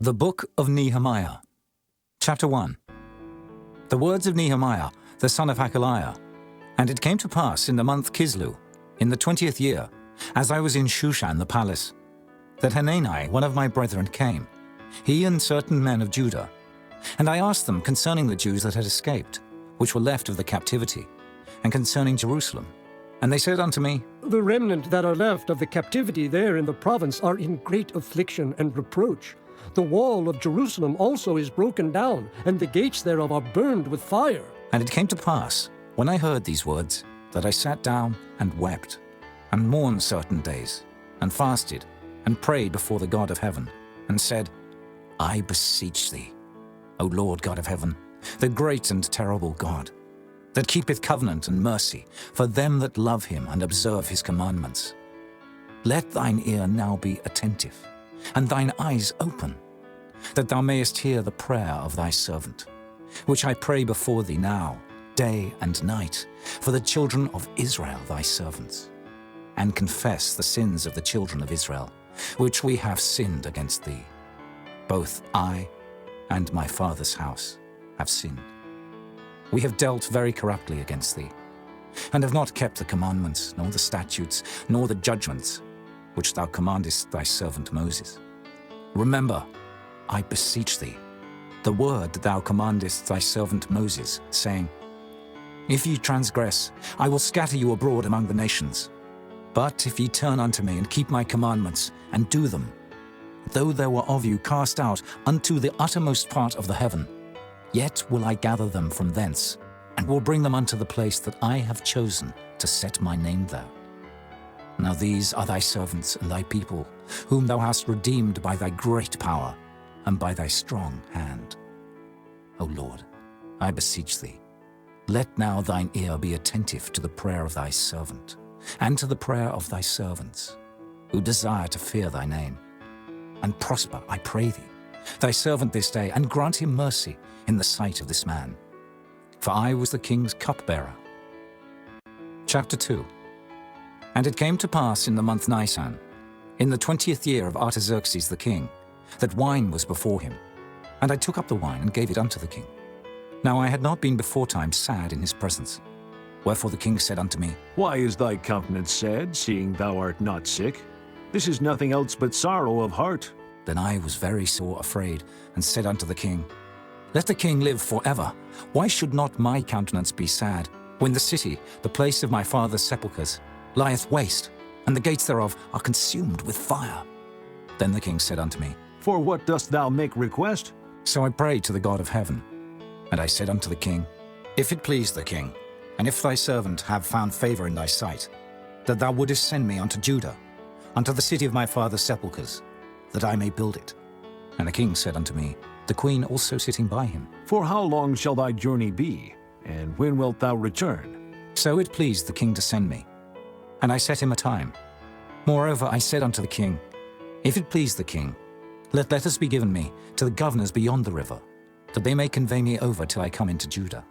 The Book of Nehemiah, Chapter 1. The words of Nehemiah, the son of Hakaliah. And it came to pass in the month Kislew, in the 20th year, as I was in Shushan the palace, that Hanani, one of my brethren, came, he and certain men of Judah. And I asked them concerning the Jews that had escaped, which were left of the captivity, and concerning Jerusalem. And they said unto me, The remnant that are left of the captivity there in the province are in great affliction and reproach. The wall of Jerusalem also is broken down, and the gates thereof are burned with fire. And it came to pass, when I heard these words, that I sat down and wept, and mourned certain days, and fasted, and prayed before the God of heaven, and said, I beseech thee, O Lord God of heaven, the great and terrible God, that keepeth covenant and mercy for them that love him and observe his commandments. Let thine ear now be attentive, and thine eyes open, that thou mayest hear the prayer of thy servant, which I pray before thee now, day and night, for the children of Israel thy servants, and confess the sins of the children of Israel, which we have sinned against thee. Both I and my father's house have sinned. We have dealt very corruptly against thee, and have not kept the commandments, nor the statutes, nor the judgments, which thou commandest thy servant Moses. Remember, I beseech thee, the word that thou commandest thy servant Moses, saying, If ye transgress, I will scatter you abroad among the nations. But if ye turn unto me, and keep my commandments, and do them, though there were of you cast out unto the uttermost part of the heaven, yet will I gather them from thence, and will bring them unto the place that I have chosen to set my name there. Now these are thy servants and thy people, whom thou hast redeemed by thy great power, and by thy strong hand. O Lord, I beseech thee, let now thine ear be attentive to the prayer of thy servant, and to the prayer of thy servants, who desire to fear thy name. And prosper, I pray thee, thy servant this day, and grant him mercy in the sight of this man. For I was the king's cupbearer. Chapter 2. And it came to pass in the month Nisan, in the 20th year of Artaxerxes the king, that wine was before him. And I took up the wine and gave it unto the king. Now I had not been beforetime sad in his presence. Wherefore the king said unto me, Why is thy countenance sad, seeing thou art not sick? This is nothing else but sorrow of heart. Then I was very sore afraid, and said unto the king, Let the king live forever. Why should not my countenance be sad, when the city, the place of my father's sepulchres, lieth waste, and the gates thereof are consumed with fire? Then the king said unto me, For what dost thou make request? So I prayed to the God of heaven. And I said unto the king, If it please the king, and if thy servant have found favor in thy sight, that thou wouldest send me unto Judah, unto the city of my father's sepulchres, that I may build it. And the king said unto me, the queen also sitting by him, For how long shall thy journey be, and when wilt thou return? So it pleased the king to send me. And I set him a time. Moreover I said unto the king, If it please the king, let letters be given me to the governors beyond the river, that they may convey me over till I come into Judah.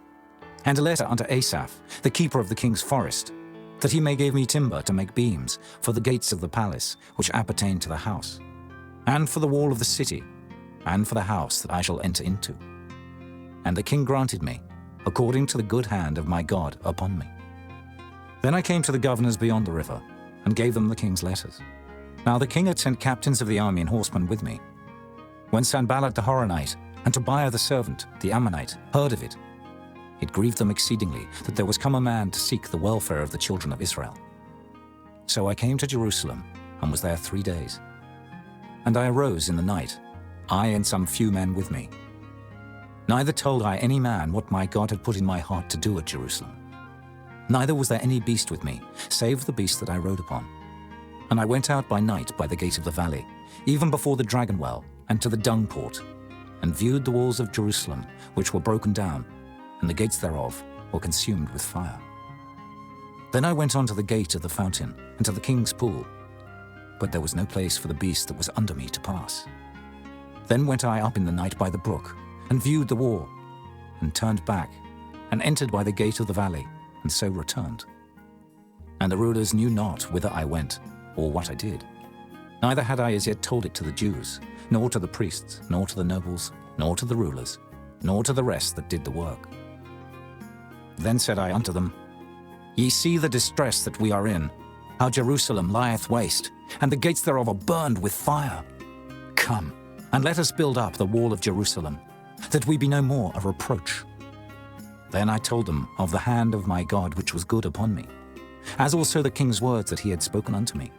And a letter unto Asaph, the keeper of the king's forest, that he may give me timber to make beams for the gates of the palace, which appertain to the house, and for the wall of the city, and for the house that I shall enter into. And the king granted me, according to the good hand of my God upon me. Then I came to the governors beyond the river, and gave them the king's letters. Now the king had sent captains of the army and horsemen with me. When Sanballat the Horonite and Tobiah the servant, the Ammonite, heard of it, it grieved them exceedingly that there was come a man to seek the welfare of the children of Israel. So I came to Jerusalem, and was there 3 days. And I arose in the night, I and some few men with me. Neither told I any man what my God had put in my heart to do at Jerusalem. Neither was there any beast with me, save the beast that I rode upon. And I went out by night by the gate of the valley, even before the dragon well, and to the dung port, and viewed the walls of Jerusalem, which were broken down, and the gates thereof were consumed with fire. Then I went on to the gate of the fountain, and to the king's pool, but there was no place for the beast that was under me to pass. Then went I up in the night by the brook, and viewed the wall, and turned back, and entered by the gate of the valley, and so returned. And the rulers knew not whither I went, or what I did. Neither had I as yet told it to the Jews, nor to the priests, nor to the nobles, nor to the rulers, nor to the rest that did the work. Then said I unto them, Ye see the distress that we are in, how Jerusalem lieth waste, and the gates thereof are burned with fire. Come, and let us build up the wall of Jerusalem, that we be no more a reproach. Then I told them of the hand of my God which was good upon me, as also the king's words that he had spoken unto me.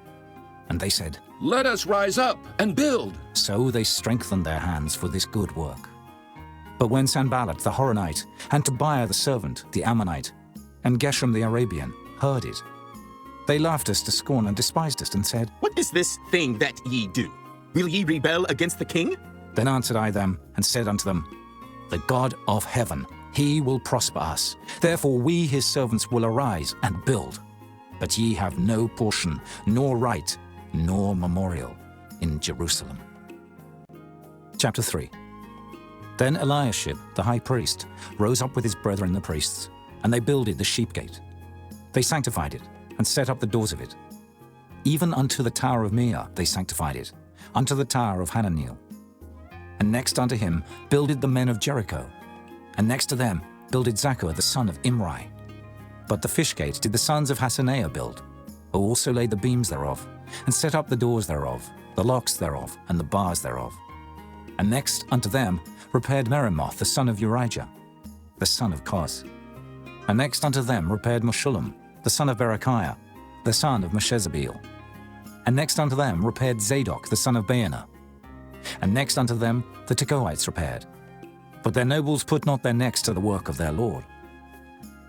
And they said, Let us rise up and build. So they strengthened their hands for this good work. But when Sanballat the Horonite, and Tobiah the servant, the Ammonite, and Geshem the Arabian heard it, they laughed us to scorn and despised us, and said, What is this thing that ye do? Will ye rebel against the king? Then answered I them, and said unto them, The God of heaven, he will prosper us. Therefore we his servants will arise and build. But ye have no portion, nor right, nor memorial in Jerusalem. Chapter 3. Then Eliashib the high priest rose up with his brethren the priests, and they builded the sheep gate. They sanctified it, and set up the doors of it. Even unto the tower of Meah they sanctified it, unto the tower of Hananeel. And next unto him builded the men of Jericho, and next to them builded Zaccur the son of Imri. But the fish gate did the sons of Hassenaah build, who also laid the beams thereof, and set up the doors thereof, the locks thereof, and the bars thereof. And next unto them repaired Meremoth the son of Urijah, the son of Koz. And next unto them repaired Meshullam, the son of Berechiah, the son of Meshezabeel. And next unto them repaired Zadok the son of Baana. And next unto them the Tekoites repaired. But their nobles put not their necks to the work of their lord.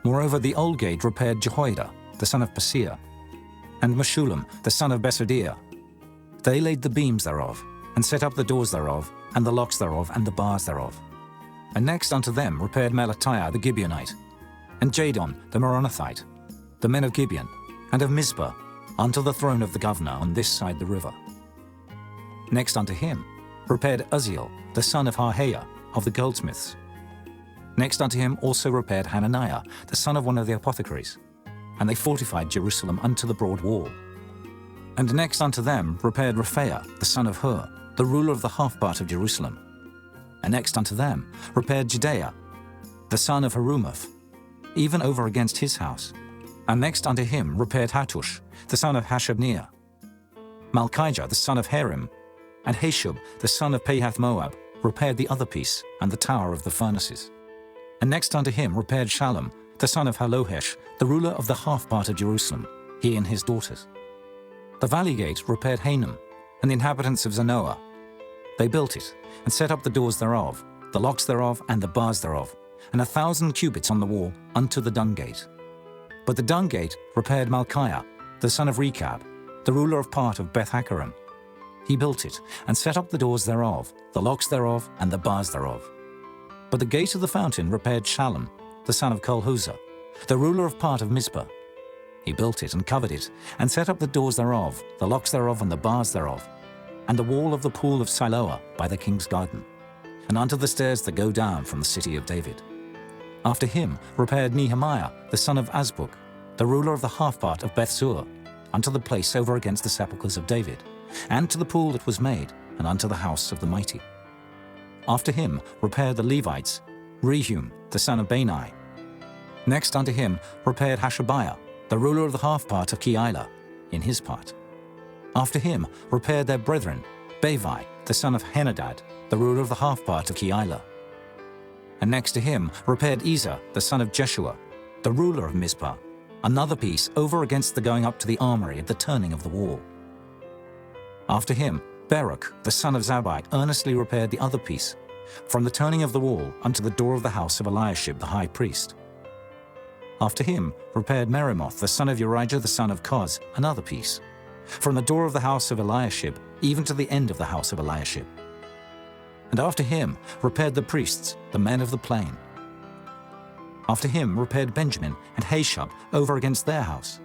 Moreover the old gate repaired Jehoiada, the son of Paseah, and Meshullam, the son of Besodiah. They laid the beams thereof, and set up the doors thereof, and the locks thereof, and the bars thereof. And next unto them repaired Melatiah the Gibeonite, and Jadon the Meronothite, the men of Gibeon, and of Mizpah, unto the throne of the governor on this side the river. Next unto him repaired Uzziel, the son of Harhaiah, of the goldsmiths. Next unto him also repaired Hananiah, the son of one of the apothecaries, and they fortified Jerusalem unto the broad wall. And next unto them repaired Rephaiah, the son of Hur, the ruler of the half part of Jerusalem. And next unto them repaired Jedaiah, the son of Harumaph, even over against his house. And next unto him repaired Hattush, the son of Hashabneiah, Malchijah, the son of Harim, and Hashub, the son of Pahath-Moab, repaired the other piece, and the tower of the furnaces. And next unto him repaired Shallum, the son of Halohesh, the ruler of the half part of Jerusalem, he and his daughters. The valley gate repaired Hanam, and the inhabitants of Zanoah. They built it, and set up the doors thereof, the locks thereof, and the bars thereof, and 1,000 cubits on the wall unto the dung gate. But the dung gate repaired Malchiah, the son of Rechab, the ruler of part of Beth-Hakkerem. He built it, and set up the doors thereof, the locks thereof, and the bars thereof. But the gate of the fountain repaired Shallum, the son of Kolhuzah, the ruler of part of Mizpah. He built it, and covered it, and set up the doors thereof, the locks thereof, and the bars thereof, and the wall of the pool of Siloah by the king's garden, and unto the stairs that go down from the city of David. After him repaired Nehemiah, the son of Azbuk, the ruler of the half part of Bethsur, unto the place over against the sepulchres of David, and to the pool that was made, and unto the house of the mighty. After him repaired the Levites, Rehum, the son of Bani. Next unto him repaired Hashabiah, the ruler of the half part of Keilah, in his part. After him repaired their brethren, Bavi, the son of Henadad, the ruler of the half part of Keilah. And next to him repaired Ezer, the son of Jeshua, the ruler of Mizpah, another piece over against the going up to the armory at the turning of the wall. After him Baruch, the son of Zabbai, earnestly repaired the other piece, from the turning of the wall unto the door of the house of Eliashib the high priest. After him repaired Meremoth, the son of Urijah the son of Koz, another piece, from the door of the house of Eliashib even to the end of the house of Eliashib. And after him repaired the priests, the men of the plain. After him repaired Benjamin and Hashub over against their house.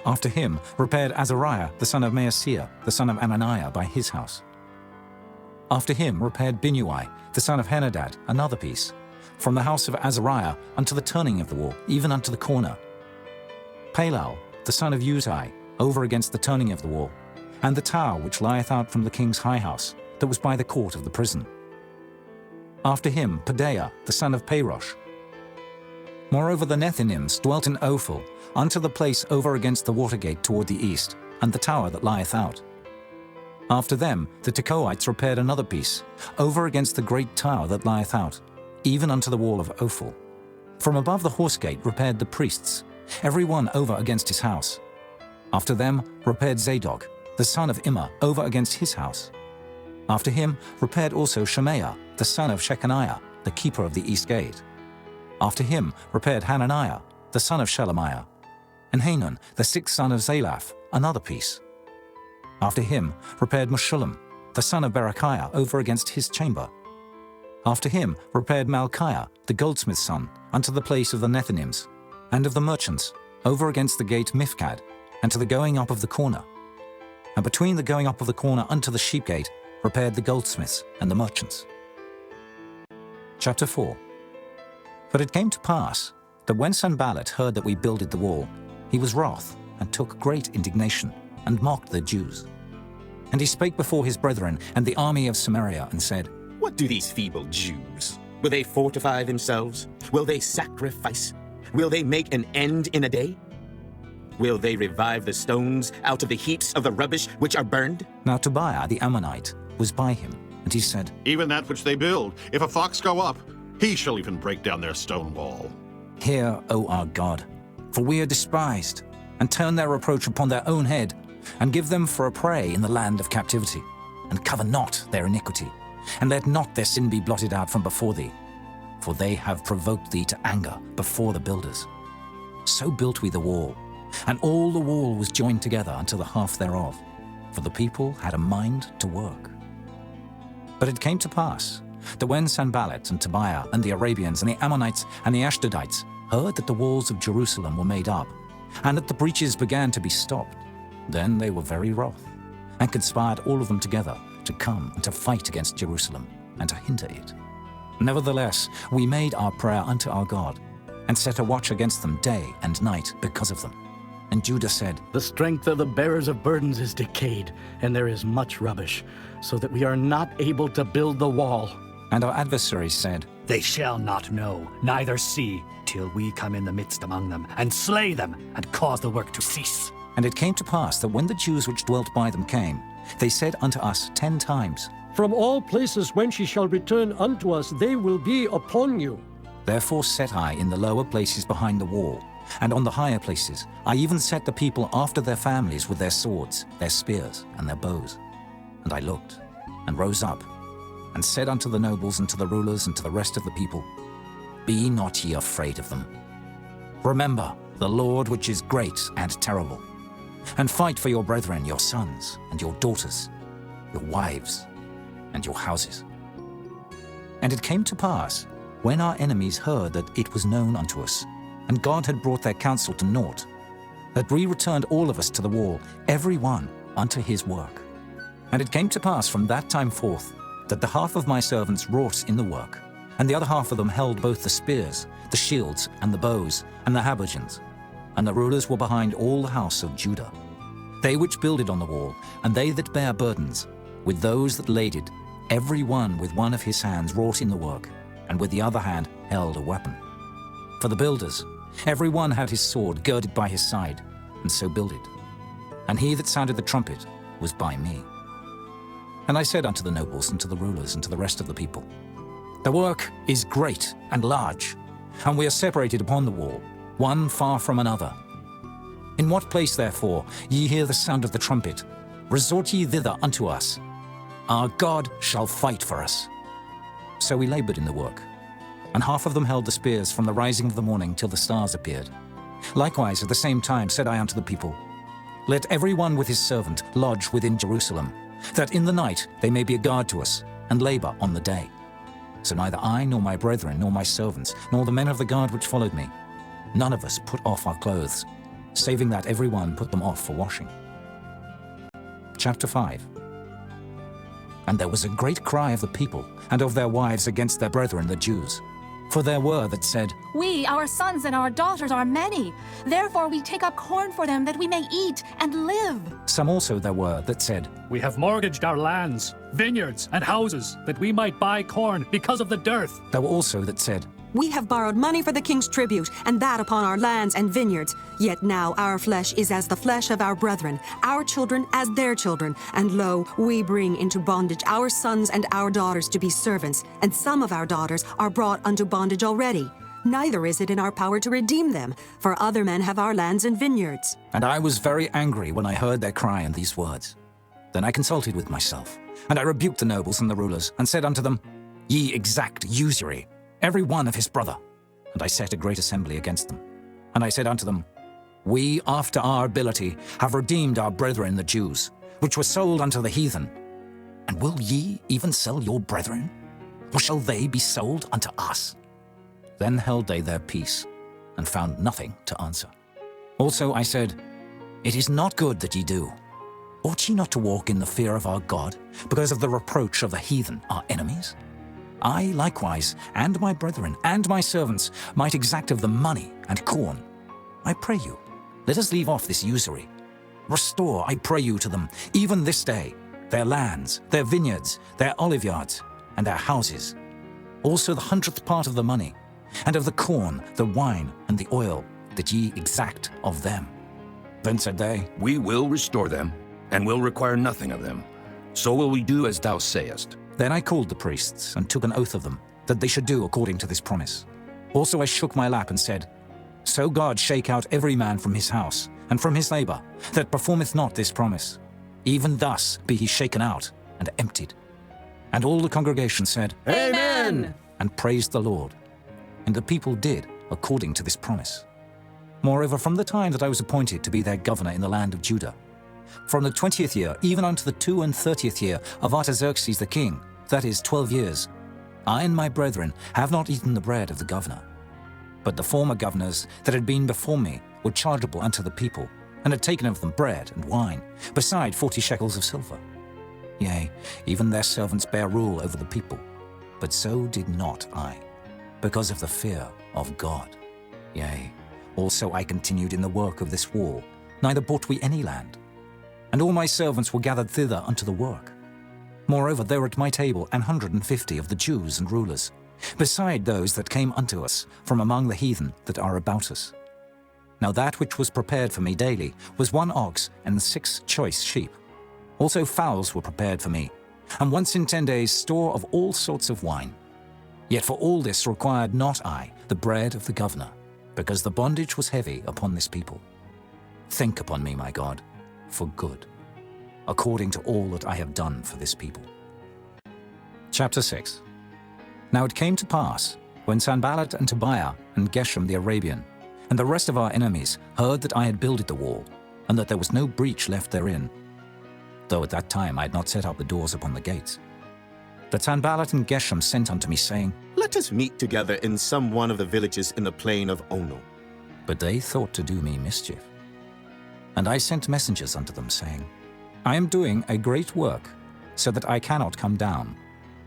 After him repaired Azariah the son of Maaseiah, the son of Ananiah, by his house. After him repaired Binnui, the son of Henadad, another piece, from the house of Azariah unto the turning of the wall, even unto the corner. Palal, the son of Uzai, over against the turning of the wall, and the tower which lieth out from the king's high house, that was by the court of the prison. After him Pedaiah the son of Parosh. Moreover the Nethinims dwelt in Ophel, unto the place over against the water gate toward the east, and the tower that lieth out. After them the Tekoites repaired another piece, over against the great tower that lieth out, even unto the wall of Ophel. From above the horse gate repaired the priests, every one over against his house. After them repaired Zadok, the son of Immer, over against his house. After him repaired also Shemaiah, the son of Shechaniah, the keeper of the east gate. After him repaired Hananiah, the son of Shelemiah, and Hanan, the sixth son of Zalaph, another piece. After him repaired Meshullam, the son of Berechiah, over against his chamber. After him repaired Malchiah, the goldsmith's son, unto the place of the Nethinims, and of the merchants, over against the gate Mifkad, and to the going up of the corner. And between the going up of the corner unto the sheep gate repaired the goldsmiths and the merchants. Chapter 4. But it came to pass that when Sanballat heard that we builded the wall, he was wroth, and took great indignation, and mocked the Jews. And he spake before his brethren and the army of Samaria, and said, What do these feeble Jews? Will they fortify themselves? Will they sacrifice? Will they make an end in a day? Will they revive the stones out of the heaps of the rubbish which are burned? Now Tobiah the Ammonite was by him, and he said, Even that which they build, if a fox go up, he shall even break down their stone wall. Hear, O our God, for we are despised, and turn their reproach upon their own head, and give them for a prey in the land of captivity, and cover not their iniquity, and let not their sin be blotted out from before thee, for they have provoked thee to anger before the builders. So built we the wall, and all the wall was joined together unto the half thereof, for the people had a mind to work. But it came to pass that when Sanballat and Tobiah and the Arabians and the Ammonites and the Ashdodites heard that the walls of Jerusalem were made up, and that the breaches began to be stopped, then they were very wroth, and conspired all of them together to come and to fight against Jerusalem, and to hinder it. Nevertheless, we made our prayer unto our God, and set a watch against them day and night because of them. And Judah said, The strength of the bearers of burdens is decayed, and there is much rubbish, so that we are not able to build the wall. And our adversaries said, They shall not know, neither see, till we come in the midst among them, and slay them, and cause the work to cease. And it came to pass that when the Jews which dwelt by them came, they said unto us 10 times, From all places whence ye shall return unto us, they will be upon you. Therefore set I in the lower places behind the wall, and on the higher places I even set the people after their families with their swords, their spears, and their bows. And I looked, and rose up, and said unto the nobles and to the rulers and to the rest of the people, Be not ye afraid of them. Remember the Lord which is great and terrible, and fight for your brethren, your sons and your daughters, your wives and your houses. And it came to pass, when our enemies heard that it was known unto us, and God had brought their counsel to naught, that we returned all of us to the wall, every one unto his work. And it came to pass from that time forth, that the half of my servants wrought in the work, and the other half of them held both the spears, the shields, and the bows, and the habergeons. And the rulers were behind all the house of Judah. They which builded on the wall, and they that bare burdens, with those that laded, every one with one of his hands wrought in the work, and with the other hand held a weapon. For the builders, every one had his sword girded by his side, and so builded. And he that sounded the trumpet was by me. And I said unto the nobles, and to the rulers, and to the rest of the people, The work is great and large, and we are separated upon the wall, one far from another. In what place, therefore, ye hear the sound of the trumpet, resort ye thither unto us. Our God shall fight for us. So we labored in the work, and half of them held the spears from the rising of the morning till the stars appeared. Likewise at the same time said I unto the people, Let every one with his servant lodge within Jerusalem, that in the night they may be a guard to us, and labor on the day. So neither I, nor my brethren, nor my servants, nor the men of the guard which followed me, none of us put off our clothes, saving that every one put them off for washing. Chapter 5. And there was a great cry of the people and of their wives against their brethren the Jews. For there were that said, We, our sons and our daughters, are many. Therefore we take up corn for them, that we may eat and live. Some also there were that said, We have mortgaged our lands, vineyards, and houses, that we might buy corn because of the dearth. There were also that said, We have borrowed money for the king's tribute, and that upon our lands and vineyards. Yet now our flesh is as the flesh of our brethren, our children as their children. And lo, we bring into bondage our sons and our daughters to be servants, and some of our daughters are brought unto bondage already. Neither is it in our power to redeem them, for other men have our lands and vineyards. And I was very angry when I heard their cry and these words. Then I consulted with myself, and I rebuked the nobles and the rulers, and said unto them, Ye exact usury, every one of his brother. And I set a great assembly against them. And I said unto them, We, after our ability, have redeemed our brethren the Jews, which were sold unto the heathen. And will ye even sell your brethren? Or shall they be sold unto us? Then held they their peace, and found nothing to answer. Also I said, It is not good that ye do. Ought ye not to walk in the fear of our God, because of the reproach of the heathen, our enemies? I likewise, and my brethren, and my servants, might exact of them money and corn. I pray you, let us leave off this usury. Restore, I pray you, to them, even this day, their lands, their vineyards, their oliveyards, and their houses. Also the 100th part of the money, and of the corn, the wine, and the oil, that ye exact of them. Then said they, We will restore them, and will require nothing of them. So will we do as thou sayest. Then I called the priests, and took an oath of them, that they should do according to this promise. Also I shook my lap, and said, So God shake out every man from his house, and from his labor, that performeth not this promise. Even thus be he shaken out, and emptied. And all the congregation said, Amen! And praised the Lord. And the people did according to this promise. Moreover, from the time that I was appointed to be their governor in the land of Judah, from the 20th year even unto the 32nd year of Artaxerxes the king, that is 12 years, I and my brethren have not eaten the bread of the governor. But the former governors that had been before me were chargeable unto the people, and had taken of them bread and wine, beside 40 shekels of silver. Yea, even their servants bare rule over the people, but so did not I, because of the fear of God. Yea, also I continued in the work of this wall, neither bought we any land. And all my servants were gathered thither unto the work. Moreover, there were at my table 150 of the Jews and rulers, beside those that came unto us from among the heathen that are about us. Now that which was prepared for me daily was 1 ox and 6 choice sheep. Also fowls were prepared for me, and once in 10 days store of all sorts of wine. Yet for all this required not I the bread of the governor, because the bondage was heavy upon this people. Think upon me, my God, for good, according to all that I have done for this people. Chapter 6. Now it came to pass, when Sanballat and Tobiah and Geshem the Arabian, and the rest of our enemies heard that I had builded the wall, and that there was no breach left therein, though at that time I had not set up the doors upon the gates, that Sanballat and Geshem sent unto me, saying, Let us meet together in some one of the villages in the plain of Ono. But they thought to do me mischief. And I sent messengers unto them, saying, I am doing a great work, so that I cannot come down.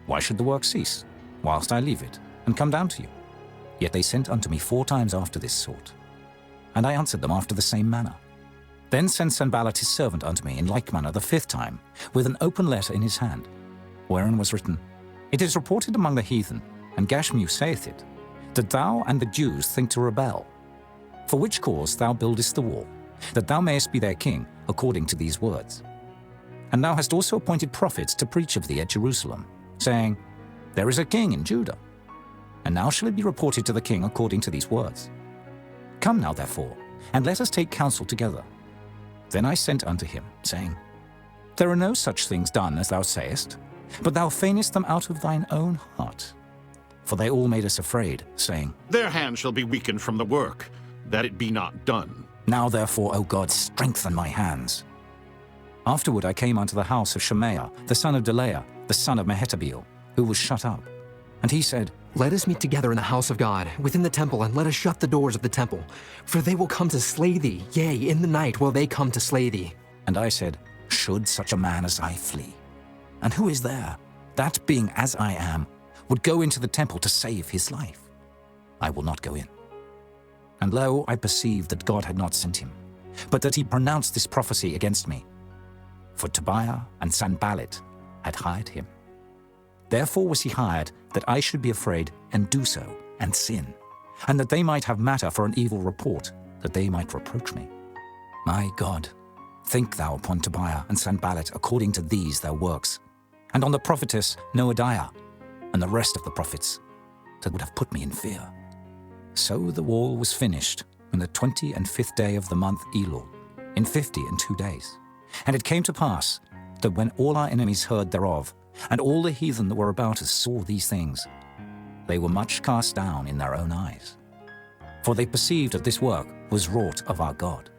Why should the work cease, whilst I leave it, and come down to you? Yet they sent unto me 4 times after this sort. And I answered them after the same manner. Then sent Sanballat his servant unto me in like manner the 5th time, with an open letter in his hand, wherein was written, It is reported among the heathen, and Gashmu saith it, that thou and the Jews think to rebel. For which cause thou buildest the wall, that thou mayest be their king, according to these words. And thou hast also appointed prophets to preach of thee at Jerusalem, saying, There is a king in Judah. And now shall it be reported to the king according to these words. Come now, therefore, and let us take counsel together. Then I sent unto him, saying, There are no such things done as thou sayest, but thou feignest them out of thine own heart. For they all made us afraid, saying, Their hand shall be weakened from the work, that it be not done. Now therefore, O God, strengthen my hands. Afterward I came unto the house of Shemaiah, the son of Delaiah, the son of Mehetabeel, who was shut up. And he said, Let us meet together in the house of God, within the temple, and let us shut the doors of the temple. For they will come to slay thee, yea, in the night will they come to slay thee. And I said, Should such a man as I flee? And who is there, that being as I am, would go into the temple to save his life? I will not go in. And lo, I perceived that God had not sent him, but that he pronounced this prophecy against me. For Tobiah and Sanballat had hired him. Therefore was he hired, that I should be afraid and do so, and sin, and that they might have matter for an evil report, that they might reproach me. My God, think thou upon Tobiah and Sanballat according to these their works, and on the prophetess Noadiah, and the rest of the prophets, that would have put me in fear. So the wall was finished on the 25th day of the month Elul, in 52 days. And it came to pass that when all our enemies heard thereof, and all the heathen that were about us saw these things, they were much cast down in their own eyes. For they perceived that this work was wrought of our God.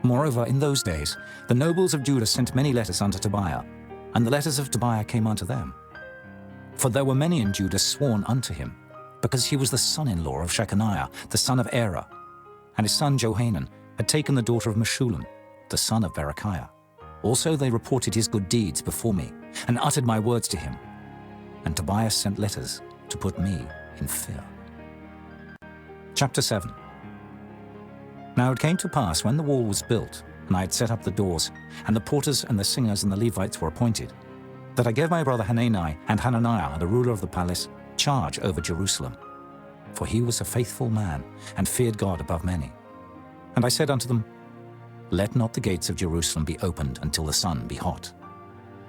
Moreover, in those days, the nobles of Judah sent many letters unto Tobiah, and the letters of Tobiah came unto them. For there were many in Judah sworn unto him, because he was the son-in-law of Shechaniah, the son of Era, and his son Johanan had taken the daughter of Meshullam, the son of Berechiah. Also they reported his good deeds before me, and uttered my words to him. And Tobiah sent letters to put me in fear. Chapter 7. Now it came to pass, when the wall was built, and I had set up the doors, and the porters and the singers and the Levites were appointed, that I gave my brother Hanani and Hananiah, the ruler of the palace, charge over Jerusalem. For he was a faithful man, and feared God above many. And I said unto them, Let not the gates of Jerusalem be opened until the sun be hot.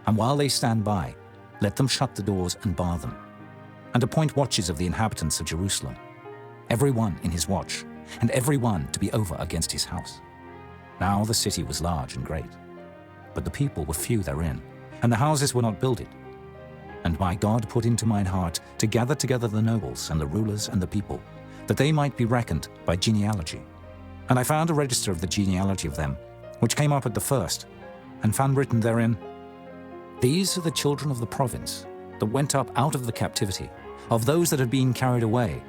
And while they stand by, let them shut the doors and bar them, and appoint watches of the inhabitants of Jerusalem, every one in his watch, and every one to be over against his house. Now the city was large and great, but the people were few therein, and the houses were not builded. And my God put into mine heart to gather together the nobles and the rulers and the people, that they might be reckoned by genealogy. And I found a register of the genealogy of them, which came up at the first, and found written therein, These are the children of the province that went up out of the captivity, of those that had been carried away,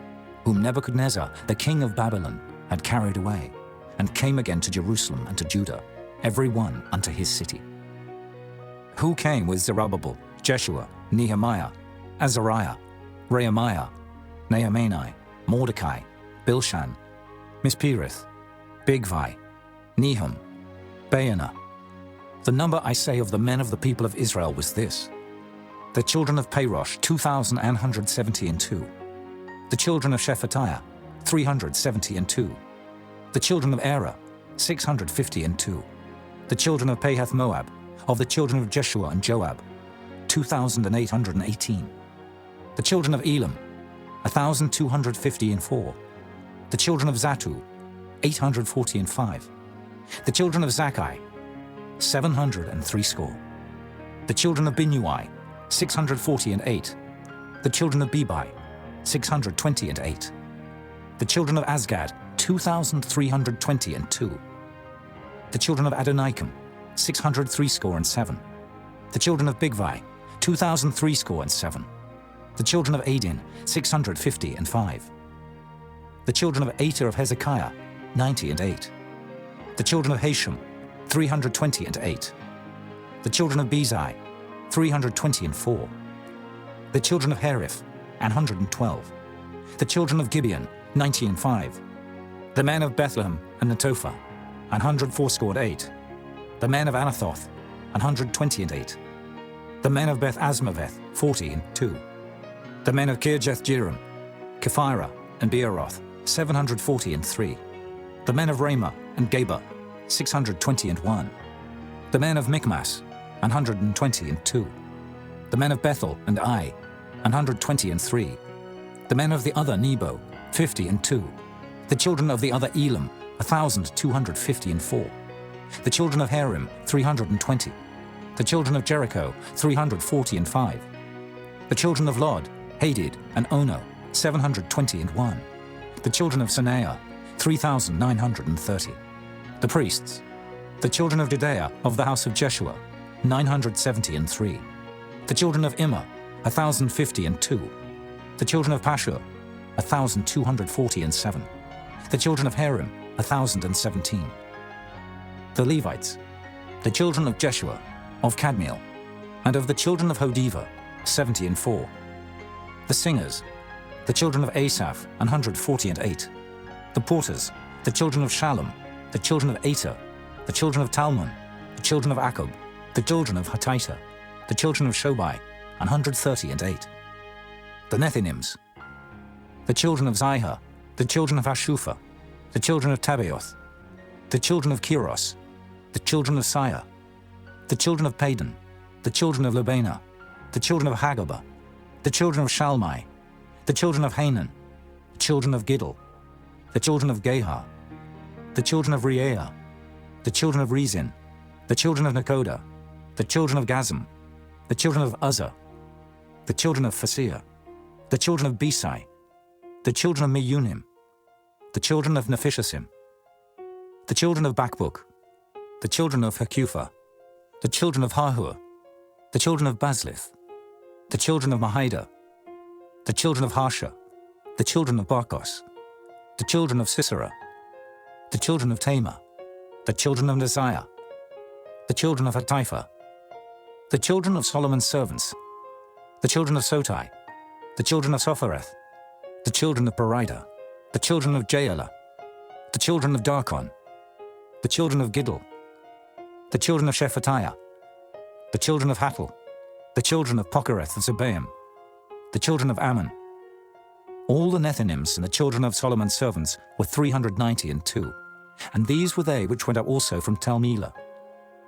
whom Nebuchadnezzar, the king of Babylon, had carried away, and came again to Jerusalem and to Judah, every one unto his city. Who came with Zerubbabel, Jeshua, Nehemiah, Azariah, Rehemiah, Nehemiah, Mordecai, Bilshan, Mispirith, Bigvai, Nehum, Baanah. The number, I say, of the men of the people of Israel was this: the children of Parosh, 2,172. The children of Shephatiah, 372. The children of Era, 652. The children of Pahath Moab, of the children of Jeshua and Joab, 2,818. The children of Elam, 1,254. The children of Zatu, 845. The children of Zakkai, 703 score. The children of Binnui, 648. The children of Bebai, 628. The children of Azgad, 2,322. The children of Adonikam, 603 score and 7. The children of Bigvai, 2,003 score and 7. The children of Adin, 650 and 5. The children of Ater of Hezekiah, 90 and 8. The children of Hashem, 320 and 8. The children of Bezai, 320 and 4. The children of Hariph, 112. The children of Gibeon, 90 and 5. The men of Bethlehem and Netophah, 104 score and 8. The men of Anathoth, 120 and 8. The men of Beth Asmaveth, 40 and 2. The men of Kirjath Jearim, Kephirah and Beeroth, 740 and 3. The men of Ramah and Geba, 620 and 1. The men of Michmas, 120 and 2. The men of Bethel and Ai, 120 and 3. The men of the other Nebo, 50 and 2. The children of the other Elam, 1,250 and 4. The children of Harim, 320. The children of Jericho, 340 and 5. The children of Lod, Hadid and Ono, 720 and 1. The children of Sanaiah, 3,930. The priests. The children of Judea of the house of Jeshua, 970 and 3. The children of Immer, 1,050 and 2. The children of Pashur, 1,240 and 7. The children of Harim, 1,017. The Levites. The children of Jeshua, of Kadmiel, and of the children of Hodiva, 70 and 4. The singers. The children of Asaph, 148. The porters, the children of Shallum, the children of Ater, the children of Talmon, the children of Akub, the children of Hatita, the children of Shobai, 138. The Nethinims, the children of Zihah, the children of Hashupha, the children of Tabaoth, the children of Kiros, the children of Sire, the children of Padan, the children of Lebana, the children of Hagabah, the children of Shalmai, the children of Hanan, the children of Giddel, the children of Gehar, the children of Reaiah, the children of Rezin, the children of Nekoda, the children of Gazam, the children of Uzzah, the children of Phasir, the children of Besai, the children of Meunim, the children of Nephishtim, the children of Bakbuk, the children of Hakupha, the children of Hahur, the children of Bazlith, the children of Mahida, the children of Harsha, the children of Barkos, the children of Sisera, the children of Tamar, the children of Neziah, the children of Hatipha, the children of Solomon's servants, the children of Sotai, the children of Sophereth, the children of Perida, the children of Jaela, the children of Darkon, the children of Giddel, the children of Shephatiah, the children of Hattil, the children of Pokereth of Zebaim, the children of Ammon. All the Nethinims and the children of Solomon's servants were 392, and these were they which went up also from Tel Melah,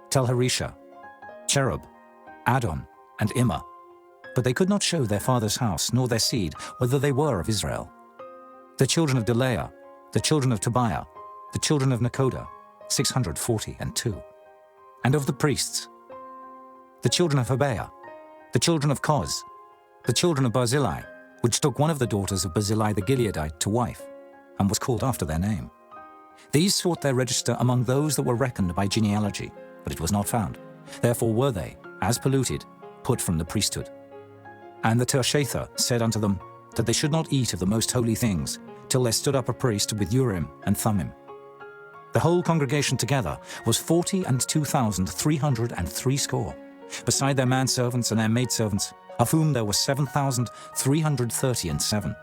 Tel Harisha, Cherub, Adon, and Immer. But they could not show their father's house, nor their seed, whether they were of Israel. The children of Delaiah, the children of Tobiah, the children of Nekoda, 642. And of the priests, the children of Habeah, the children of Koz, the children of Barzillai, which took one of the daughters of Barzillai the Gileadite to wife, and was called after their name. These sought their register among those that were reckoned by genealogy, but it was not found. Therefore were they, as polluted, put from the priesthood. And the Tershatha said unto them that they should not eat of the most holy things, till there stood up a priest with Urim and Thummim. The whole congregation together was 42,303, beside their manservants and their maidservants, of whom there were 7,337,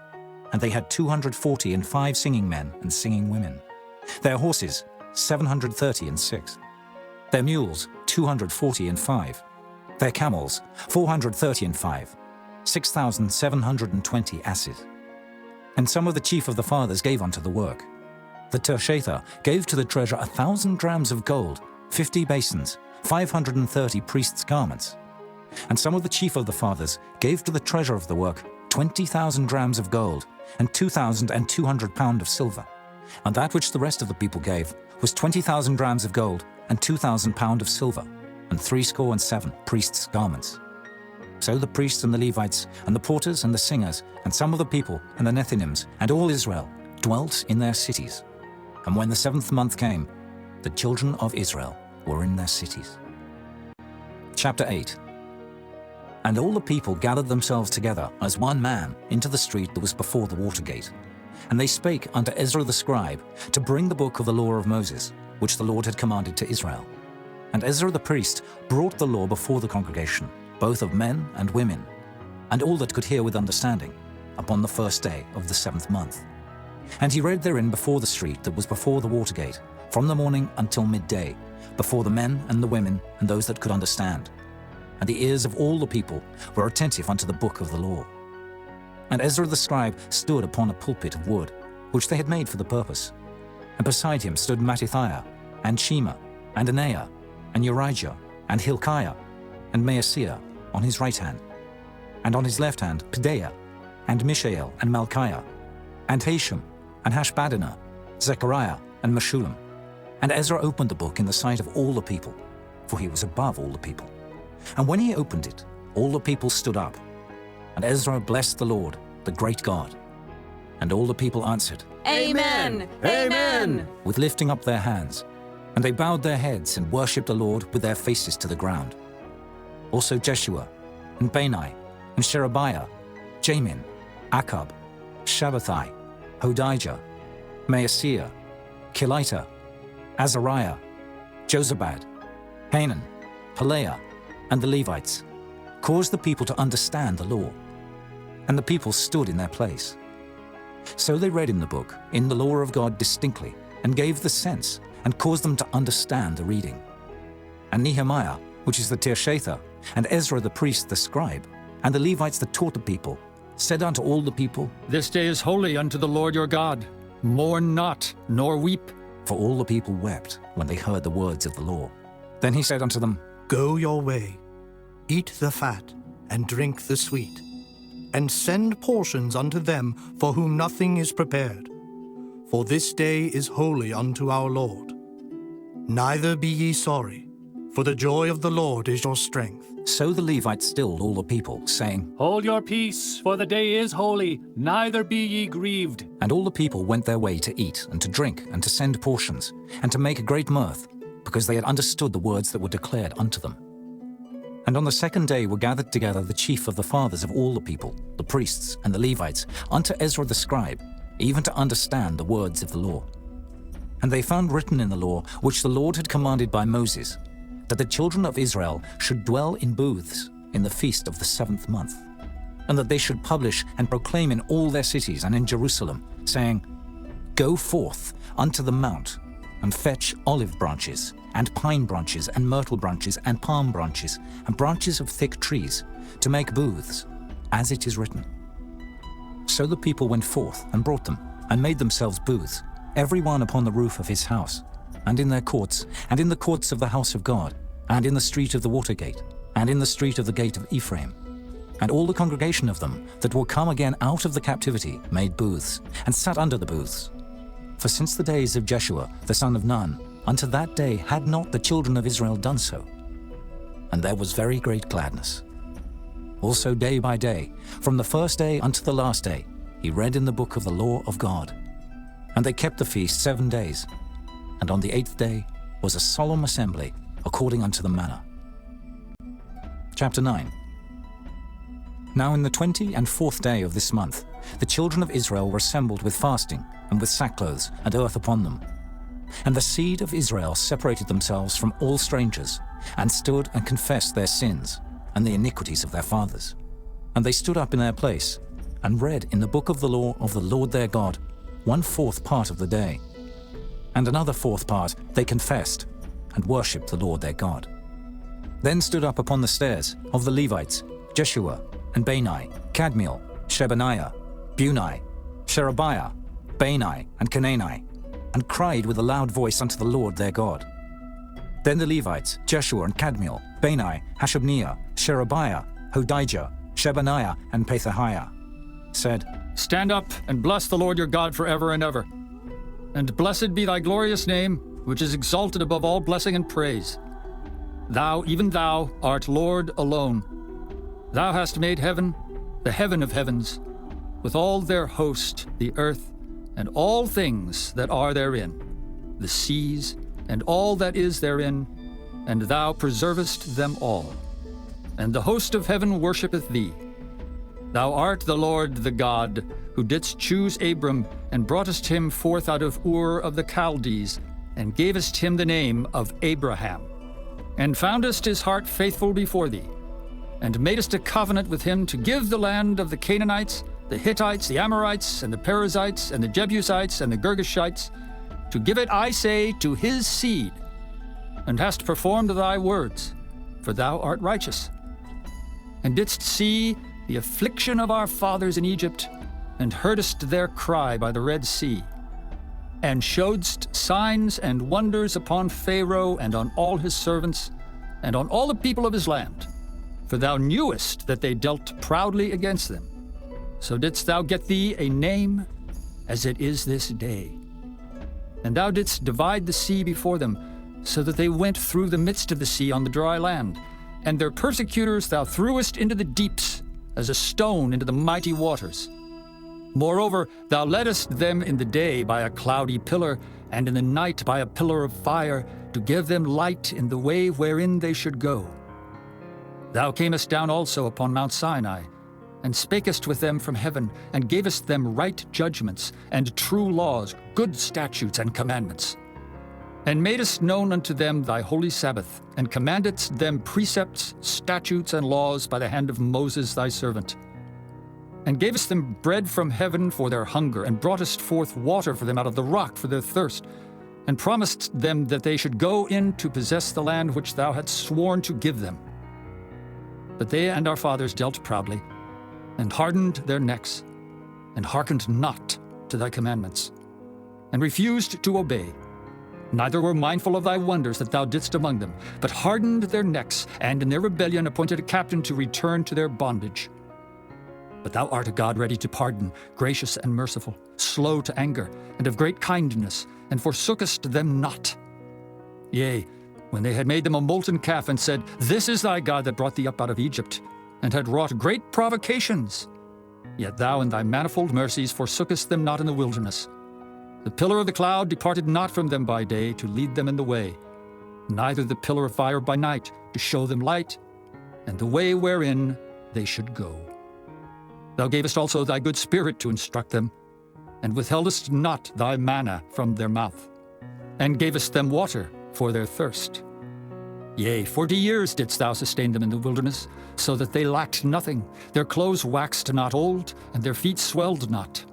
and they had 245 singing men and singing women. Their horses, 736. Their mules, 245. Their camels, 435. 6,720 asses. And some of the chief of the fathers gave unto the work. The Tershatha gave to the treasure 1,000 drams of gold, 50 basins, 530 priests' garments. And some of the chief of the fathers gave to the treasure of the work 20,000 drams of gold, and 2,200 pound of silver. And that which the rest of the people gave was 20,000 drams of gold, and 2,000 pound of silver, and 67 priests' garments. So the priests and the Levites, and the porters and the singers, and some of the people, and the Nethinims, and all Israel, dwelt in their cities. And when the 7th month came, the children of Israel were in their cities. Chapter 8. And all the people gathered themselves together as one man into the street that was before the water gate. And they spake unto Ezra the scribe to bring the book of the law of Moses, which the Lord had commanded to Israel. And Ezra the priest brought the law before the congregation, both of men and women, and all that could hear with understanding, upon the 1st day of the 7th month. And he read therein before the street that was before the water gate, from the morning until midday, before the men and the women and those that could understand. And the ears of all the people were attentive unto the book of the law. And Ezra the scribe stood upon a pulpit of wood, which they had made for the purpose. And beside him stood Mattithiah, and Shema, and Anaiah, and Urijah, and Hilkiah, and Maaseiah on his right hand, and on his left hand Pedaiah, and Mishael, and Malchiah, and Hashem, and Hashbaddanah, Zechariah, and Meshullam. And Ezra opened the book in the sight of all the people, for he was above all the people. And when he opened it, all the people stood up. And Ezra blessed the Lord, the great God. And all the people answered, Amen! Amen! with lifting up their hands. And they bowed their heads and worshipped the Lord with their faces to the ground. Also Jeshua, and Bani, and Sherebiah, Jamin, Akab, Shabbathai, Hodijah, Maaseiah, Kelita, Azariah, Jozabad, Hanan, Pelaiah, and the Levites, caused the people to understand the law. And the people stood in their place, So they read in the book, in the law of God distinctly, and gave the sense, and caused them to understand the reading. And Nehemiah, which is the Tirshatha, and Ezra the priest the scribe, and the Levites that taught the people, said unto all the people, This day is holy unto the Lord your God. Mourn not, nor weep. For all the people wept when they heard the words of the law. Then he said unto them, Go your way, eat the fat, and drink the sweet, and send portions unto them for whom nothing is prepared. For this day is holy unto our Lord. Neither be ye sorry, for the joy of the Lord is your strength. So the Levites stilled all the people, saying, Hold your peace, for the day is holy, neither be ye grieved. And all the people went their way to eat and to drink and to send portions, and to make a great mirth, because they had understood the words that were declared unto them. And on the second day were gathered together the chief of the fathers of all the people, the priests and the Levites, unto Ezra the scribe, even to understand the words of the law. And they found written in the law, which the Lord had commanded by Moses, that the children of Israel should dwell in booths in the feast of the 7th month, and that they should publish and proclaim in all their cities and in Jerusalem, saying, Go forth unto the mount, and fetch olive branches, and pine branches, and myrtle branches, and palm branches, and branches of thick trees, to make booths, as it is written. So the people went forth and brought them, and made themselves booths, every one upon the roof of his house, and in their courts, and in the courts of the house of God, and in the street of the water gate, and in the street of the gate of Ephraim. And all the congregation of them that were come again out of the captivity made booths, and sat under the booths. For since the days of Jeshua the son of Nun, unto that day had not the children of Israel done so. And there was very great gladness. Also day by day, from the first day unto the last day, he read in the book of the law of God. And they kept the feast 7 days. And on the 8th day was a solemn assembly, according unto the manner. Chapter 9. Now in the 24th day of this month, the children of Israel were assembled with fasting, and with sackcloths and earth upon them. And the seed of Israel separated themselves from all strangers, and stood and confessed their sins, and the iniquities of their fathers. And they stood up in their place, and read in the book of the law of the Lord their God, 1/4 part of the day. And another 4th part they confessed, and worshipped the Lord their God. Then stood up upon the stairs of the Levites, Jeshua, and Bani, Kadmiel, Shebaniah, Bunai, Sherebiah, Bani, and Canaani, and cried with a loud voice unto the Lord their God. Then the Levites, Jeshua and Kadmiel, Bani, Hashabniah, Sherebiah, Hodijah, Shebaniah, and Pethahiah, said, Stand up and bless the Lord your God forever and ever. And blessed be thy glorious name, which is exalted above all blessing and praise. Thou, even thou, art Lord alone. Thou hast made heaven, the heaven of heavens, with all their host, the earth, and all things that are therein, the seas, and all that is therein, and thou preservest them all. And the host of heaven worshippeth thee. Thou art the Lord the God, who didst choose Abram, and broughtest him forth out of Ur of the Chaldees, and gavest him the name of Abraham, and foundest his heart faithful before thee, and madest a covenant with him to give the land of the Canaanites, the Hittites, the Amorites, and the Perizzites, and the Jebusites, and the Girgashites, to give it, I say, to his seed, and hast performed thy words, for thou art righteous, and didst see the affliction of our fathers in Egypt, and heardest their cry by the Red Sea, and showedst signs and wonders upon Pharaoh and on all his servants, and on all the people of his land. For thou knewest that they dealt proudly against them. So didst thou get thee a name, as it is this day. And thou didst divide the sea before them, so that they went through the midst of the sea on the dry land. And their persecutors thou threwest into the deeps, as a stone into the mighty waters. Moreover, thou leddest them in the day by a cloudy pillar, and in the night by a pillar of fire, to give them light in the way wherein they should go. Thou camest down also upon Mount Sinai, and spakest with them from heaven, and gavest them right judgments, and true laws, good statutes and commandments. And madest known unto them thy holy Sabbath, and commandedst them precepts, statutes, and laws by the hand of Moses thy servant. and gavest them bread from heaven for their hunger, and broughtest forth water for them out of the rock for their thirst, and promised them that they should go in to possess the land which thou hadst sworn to give them. But they and our fathers dealt proudly, and hardened their necks, and hearkened not to thy commandments, and refused to obey, neither were mindful of thy wonders that thou didst among them, but hardened their necks, and in their rebellion appointed a captain to return to their bondage. But thou art a God ready to pardon, gracious and merciful, slow to anger, and of great kindness, and forsookest them not. Yea, when they had made them a molten calf, and said, This is thy God that brought thee up out of Egypt, and had wrought great provocations, yet thou in thy manifold mercies forsookest them not in the wilderness. The pillar of the cloud departed not from them by day to lead them in the way, neither the pillar of fire by night to show them light, and the way wherein they should go. Thou gavest also thy good spirit to instruct them, and withheldest not thy manna from their mouth, and gavest them water for their thirst. Yea, 40 years didst thou sustain them in the wilderness, so that they lacked nothing. Their clothes waxed not old, and their feet swelled not.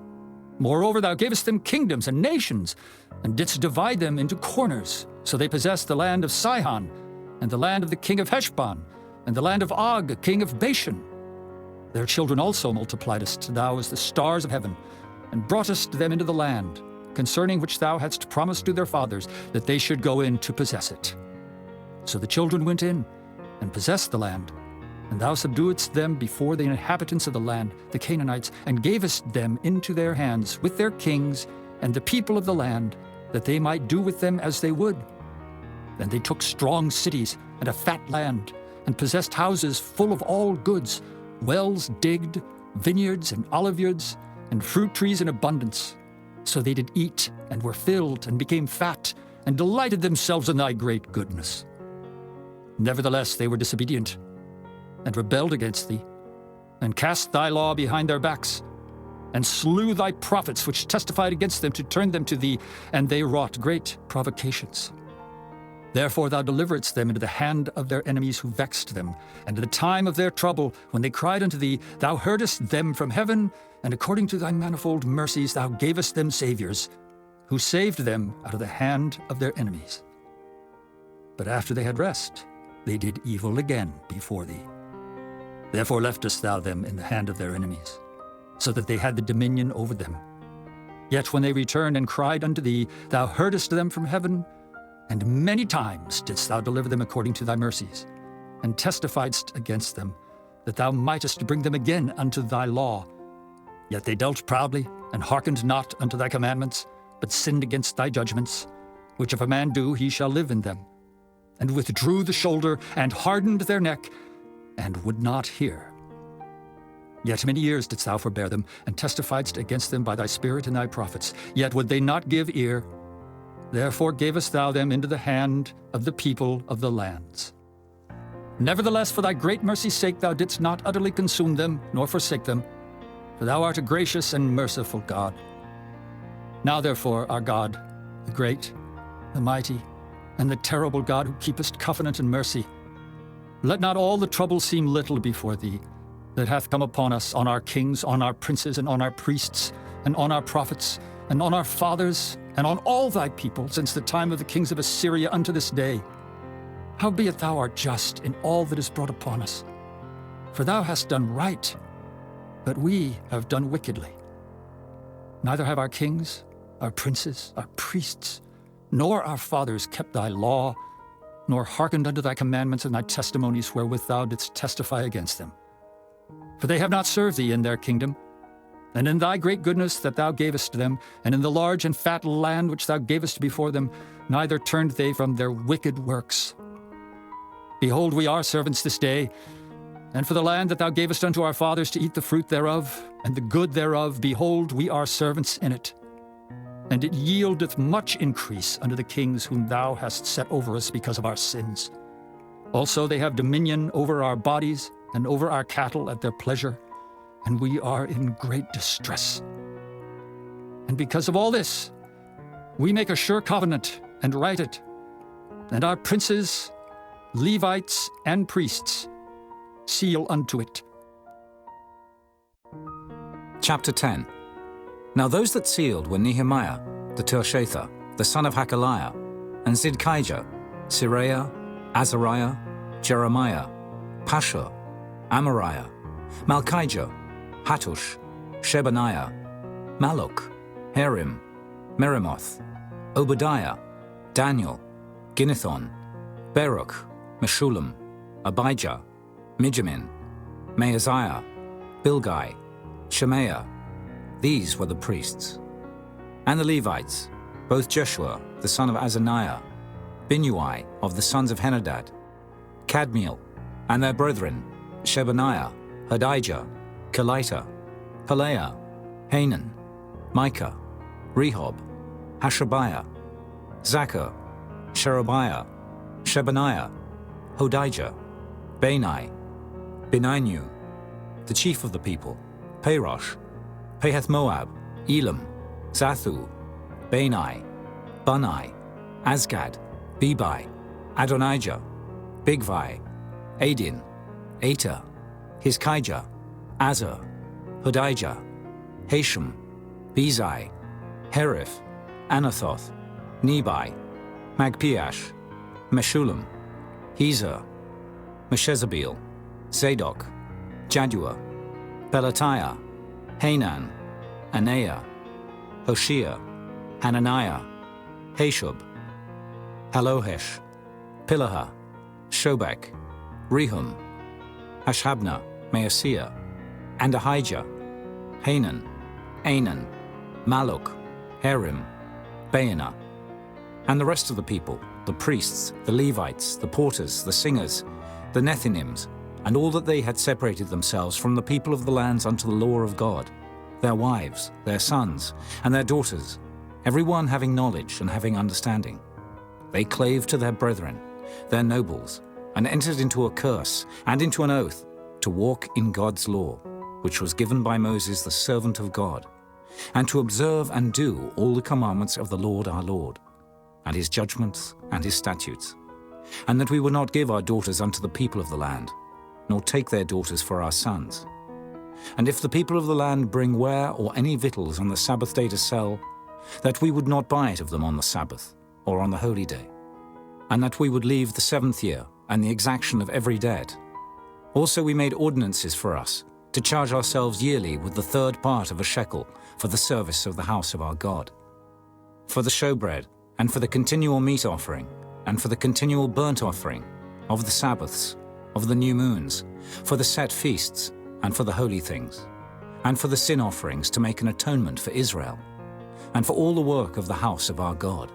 Moreover, thou gavest them kingdoms and nations, and didst divide them into corners. So they possessed the land of Sihon, and the land of the king of Heshbon, and the land of Og, king of Bashan. Their children also multipliedst thou as the stars of heaven, and broughtest them into the land, concerning which thou hadst promised to their fathers, that they should go in to possess it. So the children went in, and possessed the land, and thou subduedst them before the inhabitants of the land, the Canaanites, and gavest them into their hands with their kings and the people of the land, that they might do with them as they would. Then they took strong cities and a fat land, and possessed houses full of all goods, wells digged, vineyards and oliveyards, and fruit trees in abundance. So they did eat, and were filled, and became fat, and delighted themselves in thy great goodness. Nevertheless they were disobedient, and rebelled against thee, and cast thy law behind their backs, and slew thy prophets which testified against them to turn them to thee, and they wrought great provocations. Therefore thou deliveredst them into the hand of their enemies who vexed them, and in the time of their trouble, when they cried unto thee, thou heardest them from heaven, and according to thy manifold mercies thou gavest them saviors, who saved them out of the hand of their enemies. But after they had rest, they did evil again before thee. Therefore leftest thou them in the hand of their enemies, so that they had the dominion over them. Yet when they returned and cried unto thee, thou heardest them from heaven, and many times didst thou deliver them according to thy mercies, and testifiedst against them, that thou mightest bring them again unto thy law. Yet they dealt proudly, and hearkened not unto thy commandments, but sinned against thy judgments, which if a man do, he shall live in them, and withdrew the shoulder, and hardened their neck, and would not hear. Yet many years didst thou forbear them, and testifiedst against them by thy Spirit and thy prophets, yet would they not give ear. Therefore gavest thou them into the hand of the people of the lands. Nevertheless, for thy great mercy's sake, thou didst not utterly consume them, nor forsake them, for thou art a gracious and merciful God. Now therefore, our God, the great, the mighty, and the terrible God who keepest covenant and mercy, let not all the trouble seem little before thee, that hath come upon us, on our kings, on our princes, and on our priests, and on our prophets, and on our fathers, and on all thy people, since the time of the kings of Assyria unto this day. Howbeit thou art just in all that is brought upon us. For thou hast done right, but we have done wickedly. Neither have our kings, our princes, our priests, nor our fathers kept thy law, nor hearkened unto thy commandments and thy testimonies wherewith thou didst testify against them. For they have not served thee in their kingdom, and in thy great goodness that thou gavest them, and in the large and fat land which thou gavest before them, neither turned they from their wicked works. Behold, we are servants this day, and for the land that thou gavest unto our fathers to eat the fruit thereof, and the good thereof, behold, we are servants in it. And it yieldeth much increase unto the kings whom thou hast set over us because of our sins. Also they have dominion over our bodies, and over our cattle at their pleasure, and we are in great distress. And because of all this, we make a sure covenant, and write it, and our princes, Levites, and priests seal unto it. Chapter 10. Now those that sealed were Nehemiah, the Tirshatha, the son of Hakaliah, and Zidkijah, Seraiah, Azariah, Jeremiah, Pashur, Amariah, Malchijah, Hattush, Shebaniah, Maluk, Harim, Meremoth, Obadiah, Daniel, Ginnethon, Baruch, Meshullam, Abijah, Mijamin, Maaziah, Bilgai, Shemaiah. These were the priests. And the Levites, both Jeshua, the son of Azaniah, Binnui of the sons of Henadad, Kadmiel, and their brethren, Shebaniah, Hodijah, Kelita, Pelaiah, Hanan, Micah, Rehob, Hashabiah, Zachar, Sherebiah, Shebaniah, Hodijah, Bani, Beninu, the chief of the people, Parosh, Pahath-Moab, Elam, Zathu, Bani, Bunai, Azgad, Bebai, Adonijah, Bigvai, Adin, Ater, Hizkijah, Azar, Hodijah, Hashem, Bezai, Herif, Anathoth, Nebai, Magpiash, Meshullam, Hezer, Meshezabeel, Zadok, Jaddua, Pelatiah, Hanan, Anaiah, Hoshea, Hananiah, Hashub, Halohesh, Pilaha, Shobek, Rehum, Hashabnah, Maaseiah, and Ahijah, Hanan, Anan, Maluk, Harim, Baanah, and the rest of the people, the priests, the Levites, the porters, the singers, the Nethinims, and all that they had separated themselves from the people of the lands unto the law of God, their wives, their sons, and their daughters, every one having knowledge and having understanding. They clave to their brethren, their nobles, and entered into a curse and into an oath to walk in God's law, which was given by Moses the servant of God, and to observe and do all the commandments of the Lord our Lord, and his judgments and his statutes, and that we would not give our daughters unto the people of the land, nor take their daughters for our sons. And if the people of the land bring ware or any victuals on the Sabbath day to sell, that we would not buy it of them on the Sabbath, or on the holy day, and that we would leave the 7th year and the exaction of every debt. Also we made ordinances for us, to charge ourselves yearly with the 3rd part of a shekel for the service of the house of our God, for the showbread, and for the continual meat offering, and for the continual burnt offering, of the Sabbaths, of the new moons, for the set feasts, and for the holy things, and for the sin offerings to make an atonement for Israel, and for all the work of the house of our God.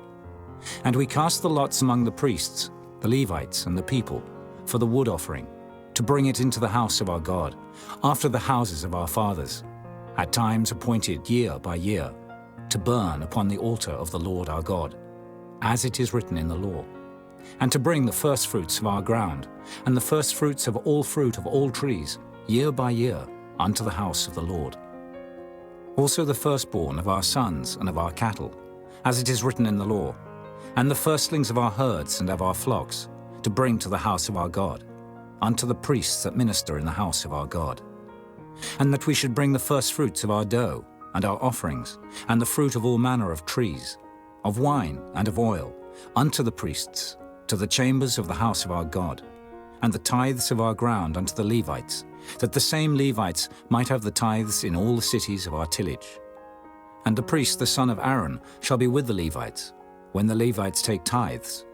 And we cast the lots among the priests, the Levites, and the people, for the wood offering, to bring it into the house of our God, after the houses of our fathers, at times appointed year by year, to burn upon the altar of the Lord our God, as it is written in the law, and to bring the firstfruits of our ground, and the firstfruits of all fruit of all trees, year by year, unto the house of the Lord. Also the firstborn of our sons and of our cattle, as it is written in the law, and the firstlings of our herds and of our flocks, to bring to the house of our God, unto the priests that minister in the house of our God. And that we should bring the firstfruits of our dough, and our offerings, and the fruit of all manner of trees, of wine and of oil, unto the priests, to the chambers of the house of our God, and the tithes of our ground unto the Levites, that the same Levites might have the tithes in all the cities of our tillage. And the priest, the son of Aaron, shall be with the Levites, when the Levites take tithes.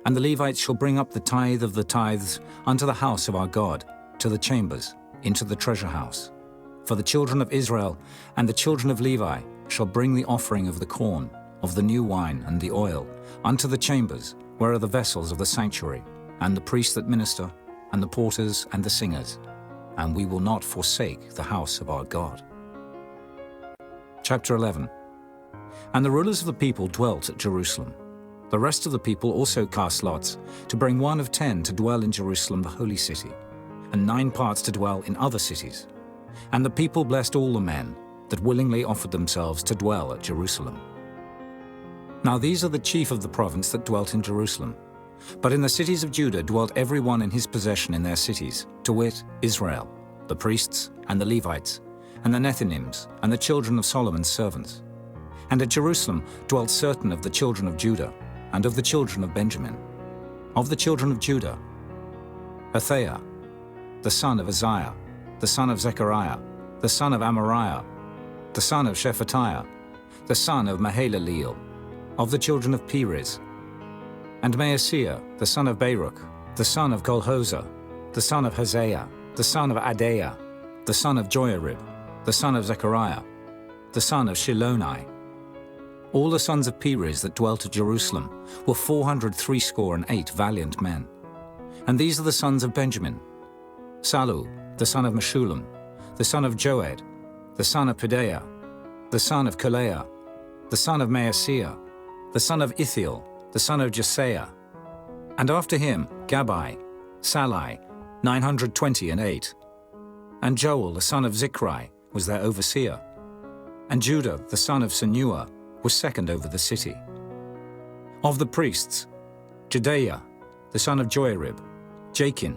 And the Levites shall bring up the tithe of the tithes unto the house of our God, to the chambers, into the treasure house. For the children of Israel and the children of Levi shall bring the offering of the corn, of the new wine and the oil, unto the chambers, where are the vessels of the sanctuary, and the priests that minister, and the porters and the singers. And we will not forsake the house of our God. Chapter 11. And the rulers of the people dwelt at Jerusalem. The rest of the people also cast lots, to bring 1 of 10 to dwell in Jerusalem the holy city, and 9 parts to dwell in other cities. And the people blessed all the men that willingly offered themselves to dwell at Jerusalem. Now these are the chief of the province that dwelt in Jerusalem. But in the cities of Judah dwelt every one in his possession in their cities, to wit, Israel, the priests and the Levites, and the Nethinims, and the children of Solomon's servants. And at Jerusalem dwelt certain of the children of Judah, and of the children of Benjamin. Of the children of Judah, Athaiah, the son of Uzziah, the son of Zechariah, the son of Amariah, the son of Shephatiah, the son of Mahalaleel. Of the children of Perez, and Maaseiah, the son of Baruch, the son of Kolhozah, the son of Hosea, the son of Adaiah, the son of Joiarib, the son of Zechariah, the son of Shiloni. All the sons of Perez that dwelt at Jerusalem were 468 valiant men. And these are the sons of Benjamin: Salu, the son of Meshullam, the son of Joed, the son of Pedaiah, the son of Kaleah, the son of Maaseiah, the son of Ithiel, the son of Jesaiah. And after him Gabai, Salai, 928. And Joel, the son of Zichri, was their overseer. And Judah, the son of Senua, was second over the city. Of the priests, Jedaiah, the son of Joiarib, Jachin,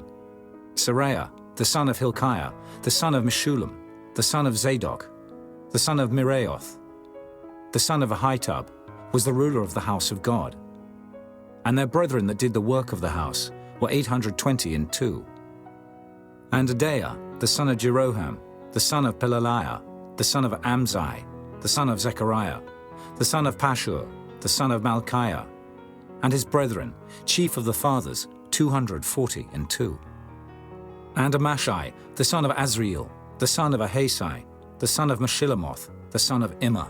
Seraiah, the son of Hilkiah, the son of Meshullam, the son of Zadok, the son of Miraioth, the son of Ahitub, was the ruler of the house of God. And their brethren that did the work of the house were 822. And Adaiah, the son of Jeroham, the son of Pelaliah, the son of Amzai, the son of Zechariah, the son of Pashur, the son of Malchiah, and his brethren, chief of the fathers, 242. And Amashai, the son of Azriel, the son of Ahasai, the son of Meshillamoth, the son of Immer.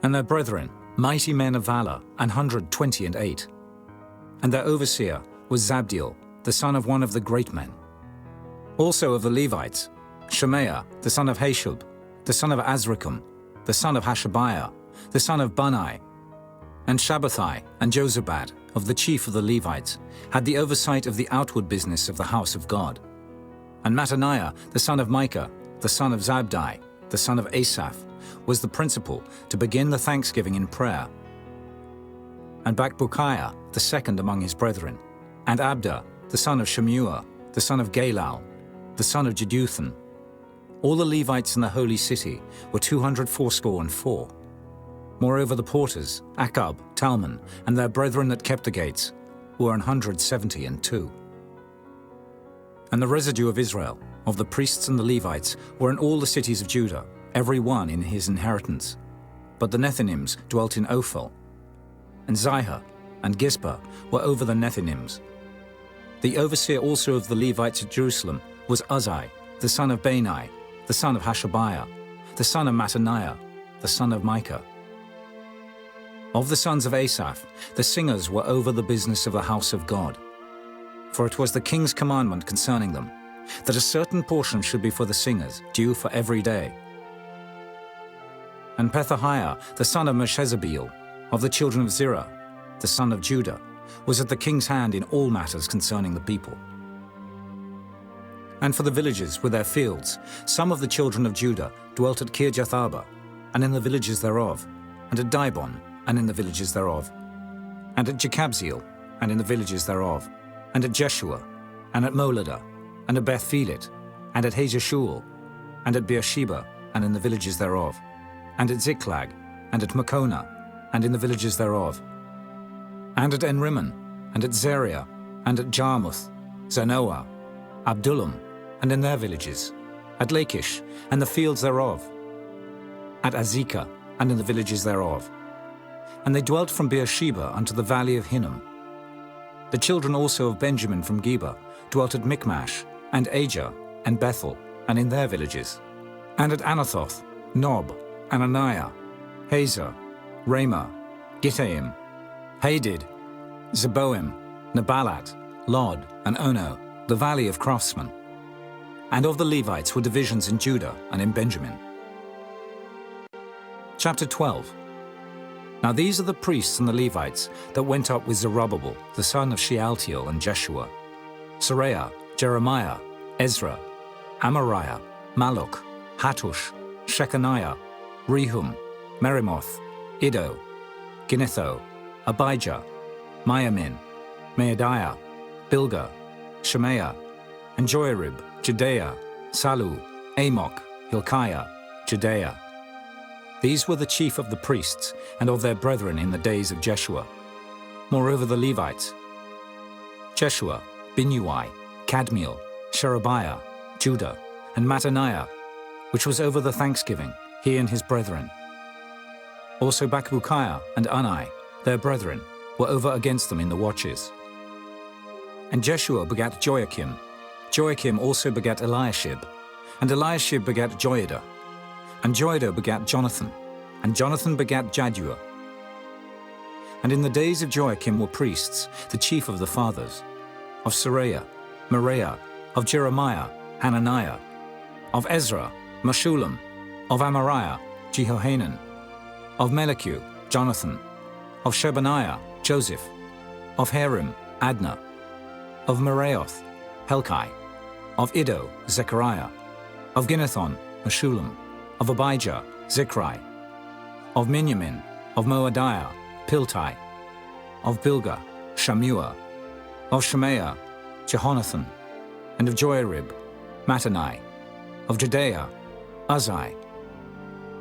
And their brethren, mighty men of valor, 128. And their overseer was Zabdiel, the son of one of the great men. Also of the Levites, Shemaiah, the son of Hashub, the son of Azrikam, the son of Hashabiah, the son of Bunai, and Shabbathai and Jozabad, of the chief of the Levites, had the oversight of the outward business of the house of God. And Mattaniah, the son of Micah, the son of Zabdi, the son of Asaph, was the principal to begin the thanksgiving in prayer. And Bakbukiah, the second among his brethren, and Abda, the son of Shemua, the son of Galal, the son of Jeduthun. All the Levites in the holy city were 284. Moreover, the porters, Akab, Talmon, and their brethren that kept the gates, were 172. And the residue of Israel, of the priests and the Levites, were in all the cities of Judah, every one in his inheritance. But the Nethinims dwelt in Ophel, and Zihah and Gizpah were over the Nethinims. The overseer also of the Levites at Jerusalem was Uzzi, the son of Bani, the son of Hashabiah, the son of Mattaniah, the son of Micah. Of the sons of Asaph, the singers were over the business of the house of God. For it was the king's commandment concerning them, that a certain portion should be for the singers, due for every day. And Pethahiah, the son of Meshezabeel, of the children of Zerah, the son of Judah, was at the king's hand in all matters concerning the people. And for the villages with their fields, some of the children of Judah dwelt at Kirjath-arba, and in the villages thereof, and at Dibon, and in the villages thereof, and at Jekabzeel, and in the villages thereof, and at Jeshua, and at Moladah, and at Beth-Phelet, and at Hazeshul, and at Beersheba, and in the villages thereof, and at Ziklag, and at Makona, and in the villages thereof, and at Enrimmon, and at Zeriah, and at Jarmuth, Zanoah, Abdullam, and in their villages, at Lachish, and the fields thereof, at Azekah, and in the villages thereof. And they dwelt from Beersheba unto the valley of Hinnom. The children also of Benjamin from Geba dwelt at Michmash, and Ajah, and Bethel, and in their villages, and at Anathoth, Nob, Ananiah, Hazor, Ramah, Gittaim, Hadid, Zeboim, Nebalat, Lod, and Ono, the valley of craftsmen. And of the Levites were divisions in Judah and in Benjamin. Chapter 12. Now these are the priests and the Levites that went up with Zerubbabel, the son of Shealtiel, and Jeshua, Seraiah, Jeremiah, Ezra, Amariah, Malluch, Hattush, Shechaniah, Rehum, Merimoth, Iddo, Ginnetho, Abijah, Miamin, Maadiah, Bilgah, Shemaiah, and Joiarib, Jedaiah, Salu, Amok, Hilkiah, Judea. These were the chief of the priests and of their brethren in the days of Jeshua. Moreover the Levites, Jeshua, Binnui, Kadmiel, Sherebiah, Judah, and Mattaniah, which was over the thanksgiving, he and his brethren. Also Bakbukiah and Unai, their brethren, were over against them in the watches. And Jeshua begat Joachim. Joachim also begat Eliashib. And Eliashib begat Joiada. And Joiada begat Jonathan. And Jonathan begat Jaddua. And in the days of Joachim were priests, the chief of the fathers, of Seraiah, Moriah, of Jeremiah, Hananiah, of Ezra, Meshullam, of Amariah, Jehohanan, of Melichu, Jonathan, of Shebaniah, Joseph, of Harim, Adna, of Meraioth, Helkai, of Iddo, Zechariah, of Ginnethon, Meshullam, of Abijah, Zichri, of Miniamin, of Moadiah, Piltai, of Bilgah, Shammua, of Shemaiah, Jehonathan, and of Joarib, Mattanai, of Judea, Uzai,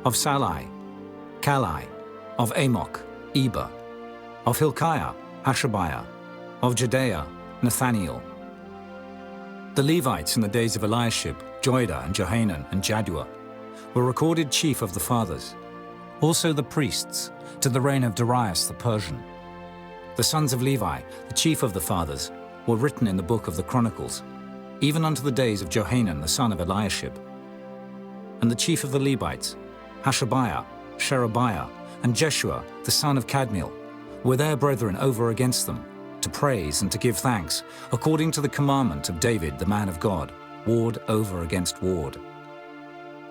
of Salai, Kalai, of Amok, Eber, of Hilkiah, Hashabiah, of Judea, Nathaniel. The Levites in the days of Eliashib, Joiada, and Johanan, and Jaddua were recorded chief of the fathers. Also the priests, to the reign of Darius the Persian. The sons of Levi, the chief of the fathers, were written in the book of the Chronicles, even unto the days of Johanan the son of Eliashib. And the chief of the Levites, Hashabiah, Sherebiah, and Jeshua the son of Kadmiel, were their brethren over against them, to praise and to give thanks, according to the commandment of David the man of God, ward over against ward.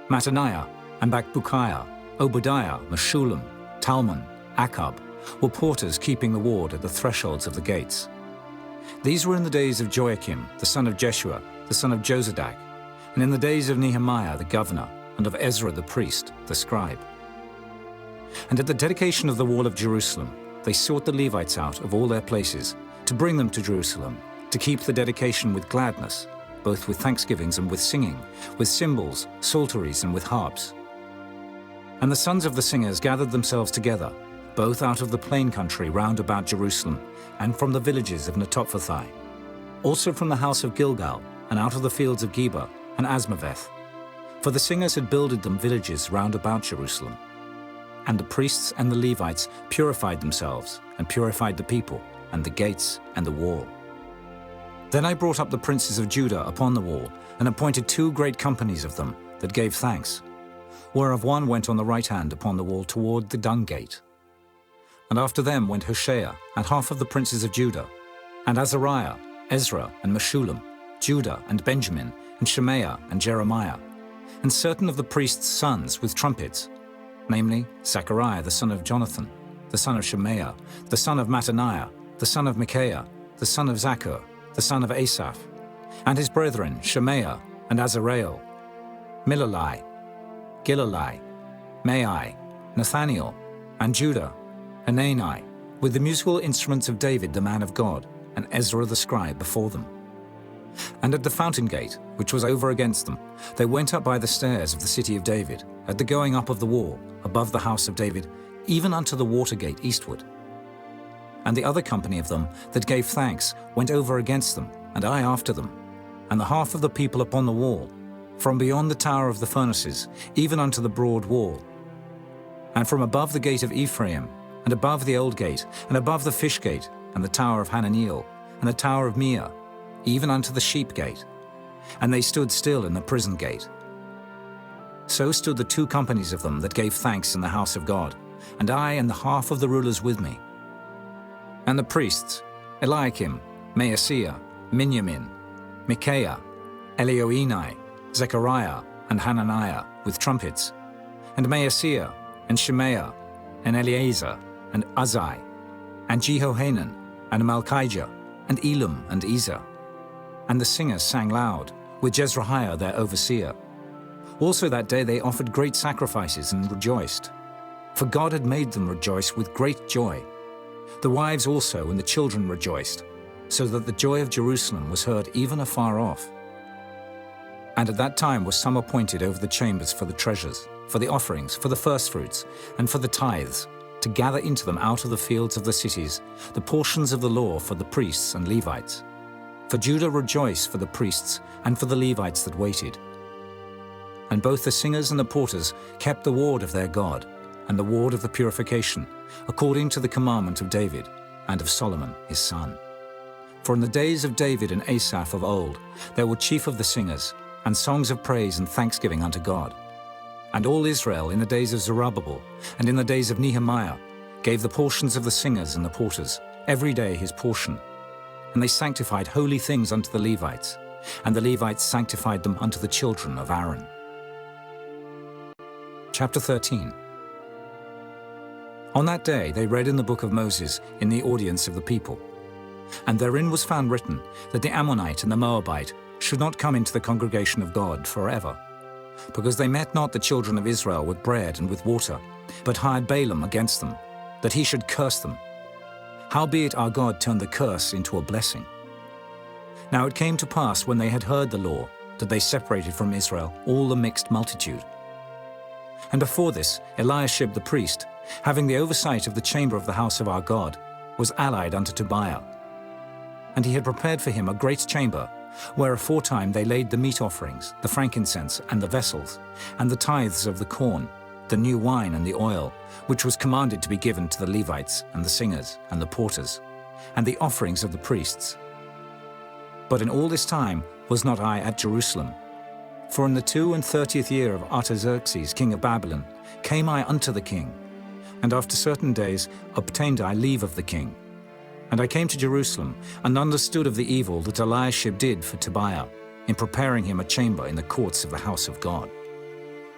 Mattaniah and Bakbukiah, Obadiah, Meshullam, Talmon, Akab, were porters keeping the ward at the thresholds of the gates. These were in the days of Joachim, the son of Jeshua, the son of Jozadak, and in the days of Nehemiah the governor, and of Ezra the priest, the scribe. And at the dedication of the wall of Jerusalem, they sought the Levites out of all their places, to bring them to Jerusalem, to keep the dedication with gladness, both with thanksgivings and with singing, with cymbals, psalteries, and with harps. And the sons of the singers gathered themselves together, both out of the plain country round about Jerusalem, and from the villages of Netophathi, also from the house of Gilgal, and out of the fields of Geba and Asmaveth. For the singers had builded them villages round about Jerusalem. And the priests and the Levites purified themselves, and purified the people, and the gates, and the wall. Then I brought up the princes of Judah upon the wall, and appointed 2 great companies of them that gave thanks, whereof one went on the right hand upon the wall toward the dung gate. And after them went Hoshea, and half of the princes of Judah, and Azariah, Ezra, and Meshullam, Judah, and Benjamin, and Shemaiah, and Jeremiah, and certain of the priests' sons with trumpets, namely Zechariah the son of Jonathan, the son of Shemaiah, the son of Mattaniah, the son of Micaiah, the son of Zaccur, the son of Asaph, and his brethren Shemaiah and Azareel, Milalai, Gilalai, Maai, Nathaniel, and Judah, Hanani, with the musical instruments of David the man of God, and Ezra the scribe before them. And at the fountain gate, which was over against them, they went up by the stairs of the city of David, at the going up of the wall, above the house of David, even unto the water gate eastward. And the other company of them that gave thanks went over against them, and I after them, and the half of the people upon the wall, from beyond the tower of the furnaces, even unto the broad wall. And from above the gate of Ephraim, and above the old gate, and above the fish gate, and the tower of Hananiel, and the tower of Meah, even unto the sheep gate. And they stood still in the prison gate. So stood the 2 companies of them that gave thanks in the house of God, and I and the half of the rulers with me. And the priests, Eliakim, Maaseiah, Miniamin, Micaiah, Elioenai, Zechariah, and Hananiah, with trumpets, and Maaseiah, and Shemaiah, and Eleazar, and Uzai, and Jehohanan, and Malchijah, and Elam, and Ezer. And the singers sang loud, with Jezrahiah their overseer. Also that day they offered great sacrifices and rejoiced. For God had made them rejoice with great joy. The wives also and the children rejoiced, so that the joy of Jerusalem was heard even afar off. And at that time were some appointed over the chambers for the treasures, for the offerings, for the firstfruits, and for the tithes, to gather into them out of the fields of the cities the portions of the law for the priests and Levites. For Judah rejoiced for the priests and for the Levites that waited. And both the singers and the porters kept the ward of their God, and the ward of the purification, according to the commandment of David and of Solomon his son. For in the days of David and Asaph of old there were chief of the singers, and songs of praise and thanksgiving unto God. And all Israel in the days of Zerubbabel and in the days of Nehemiah gave the portions of the singers and the porters, every day his portion. And they sanctified holy things unto the Levites, and the Levites sanctified them unto the children of Aaron. Chapter 13. On that day they read in the book of Moses in the audience of the people. And therein was found written that the Ammonite and the Moabite should not come into the congregation of God forever, because they met not the children of Israel with bread and with water, but hired Balaam against them, that he should curse them. Howbeit our God turned the curse into a blessing. Now it came to pass, when they had heard the law, that they separated from Israel all the mixed multitude. And before this, Eliashib the priest, having the oversight of the chamber of the house of our God, was allied unto Tobiah. And he had prepared for him a great chamber, where aforetime they laid the meat offerings, the frankincense, and the vessels, and the tithes of the corn, the new wine and the oil, which was commanded to be given to the Levites, and the singers, and the porters, and the offerings of the priests. But in all this time was not I at Jerusalem. For in the 32nd year of Artaxerxes king of Babylon came I unto the king, and after certain days obtained I leave of the king. And I came to Jerusalem, and understood of the evil that Eliashib did for Tobiah, in preparing him a chamber in the courts of the house of God.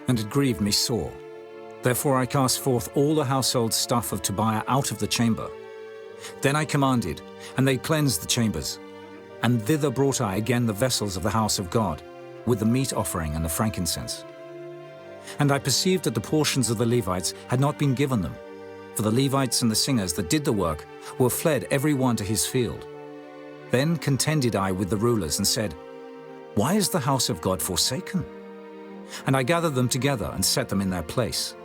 And it grieved me sore. Therefore I cast forth all the household stuff of Tobiah out of the chamber. Then I commanded, and they cleansed the chambers. And thither brought I again the vessels of the house of God, with the meat offering and the frankincense. And I perceived that the portions of the Levites had not been given them, for the Levites and the singers that did the work were fled every one to his field. Then contended I with the rulers and said, Why is the house of God forsaken? And I gathered them together and set them in their place.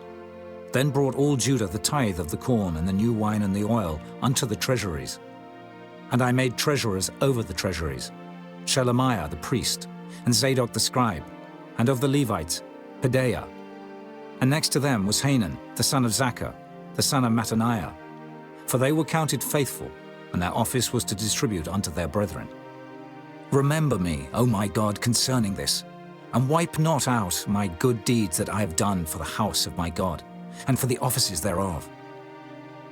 Then brought all Judah the tithe of the corn and the new wine and the oil unto the treasuries. And I made treasurers over the treasuries, Shelemiah the priest, and Zadok the scribe, and of the Levites, Pedaiah. And next to them was Hanan, the son of Zaccur, the son of Mattaniah, for they were counted faithful, and their office was to distribute unto their brethren. Remember me, O my God, concerning this, and wipe not out my good deeds that I have done for the house of my God, and for the offices thereof.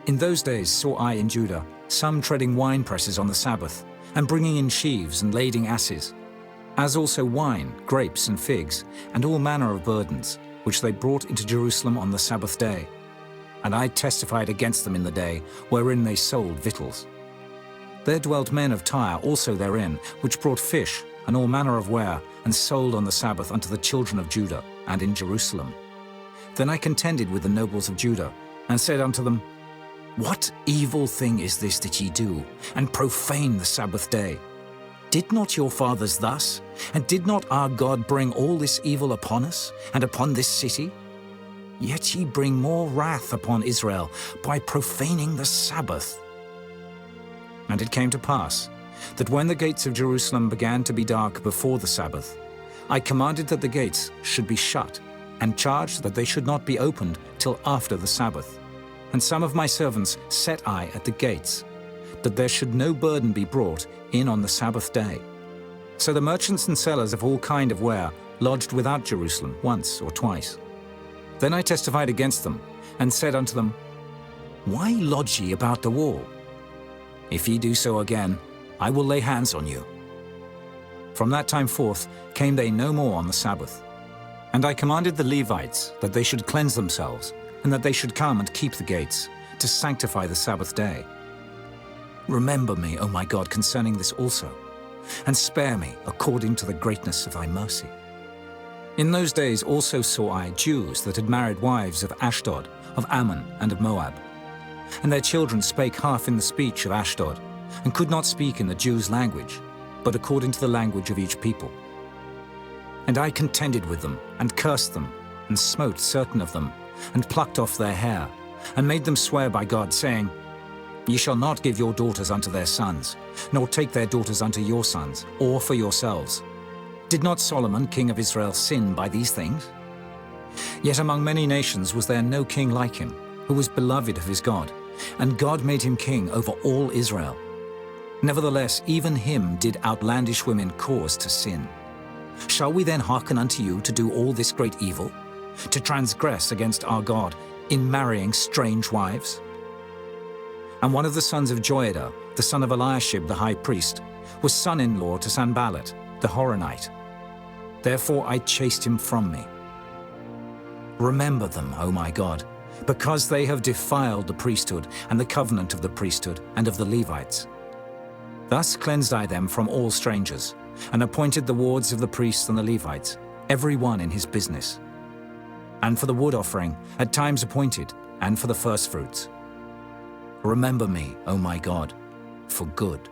In those days saw I in Judah some treading wine presses on the Sabbath, and bringing in sheaves and lading asses, as also wine, grapes, and figs, and all manner of burdens, which they brought into Jerusalem on the Sabbath day. And I testified against them in the day wherein they sold victuals. There dwelt men of Tyre also therein, which brought fish and all manner of ware, and sold on the Sabbath unto the children of Judah, and in Jerusalem. Then I contended with the nobles of Judah, and said unto them, What evil thing is this that ye do, and profane the Sabbath day? Did not your fathers thus? And did not our God bring all this evil upon us, and upon this city? Yet ye bring more wrath upon Israel by profaning the Sabbath. And it came to pass, that when the gates of Jerusalem began to be dark before the Sabbath, I commanded that the gates should be shut, and charged that they should not be opened till after the Sabbath. And some of my servants set I at the gates, that there should no burden be brought in on the Sabbath day. So the merchants and sellers of all kind of ware lodged without Jerusalem once or twice. Then I testified against them, and said unto them, Why lodge ye about the wall? If ye do so again, I will lay hands on you. From that time forth came they no more on the Sabbath. And I commanded the Levites that they should cleanse themselves, and that they should come and keep the gates, to sanctify the Sabbath day. Remember me, O my God, concerning this also, and spare me according to the greatness of thy mercy. In those days also saw I Jews that had married wives of Ashdod, of Ammon, and of Moab. And their children spake half in the speech of Ashdod, and could not speak in the Jews' language, but according to the language of each people. And I contended with them, and cursed them, and smote certain of them, and plucked off their hair, and made them swear by God, saying, Ye shall not give your daughters unto their sons, nor take their daughters unto your sons, or for yourselves. Did not Solomon, king of Israel, sin by these things? Yet among many nations was there no king like him, who was beloved of his God, and God made him king over all Israel. Nevertheless, even him did outlandish women cause to sin. Shall we then hearken unto you to do all this great evil, to transgress against our God in marrying strange wives? And one of the sons of Joiada, the son of Eliashib the high priest, was son-in-law to Sanballat, the Horonite. Therefore I chased him from me. Remember them, O my God, because they have defiled the priesthood and the covenant of the priesthood and of the Levites. Thus cleansed I them from all strangers, and appointed the wards of the priests and the Levites, every one in his business. And for the wood offering, at times appointed, and for the firstfruits. Remember me, O my God, for good.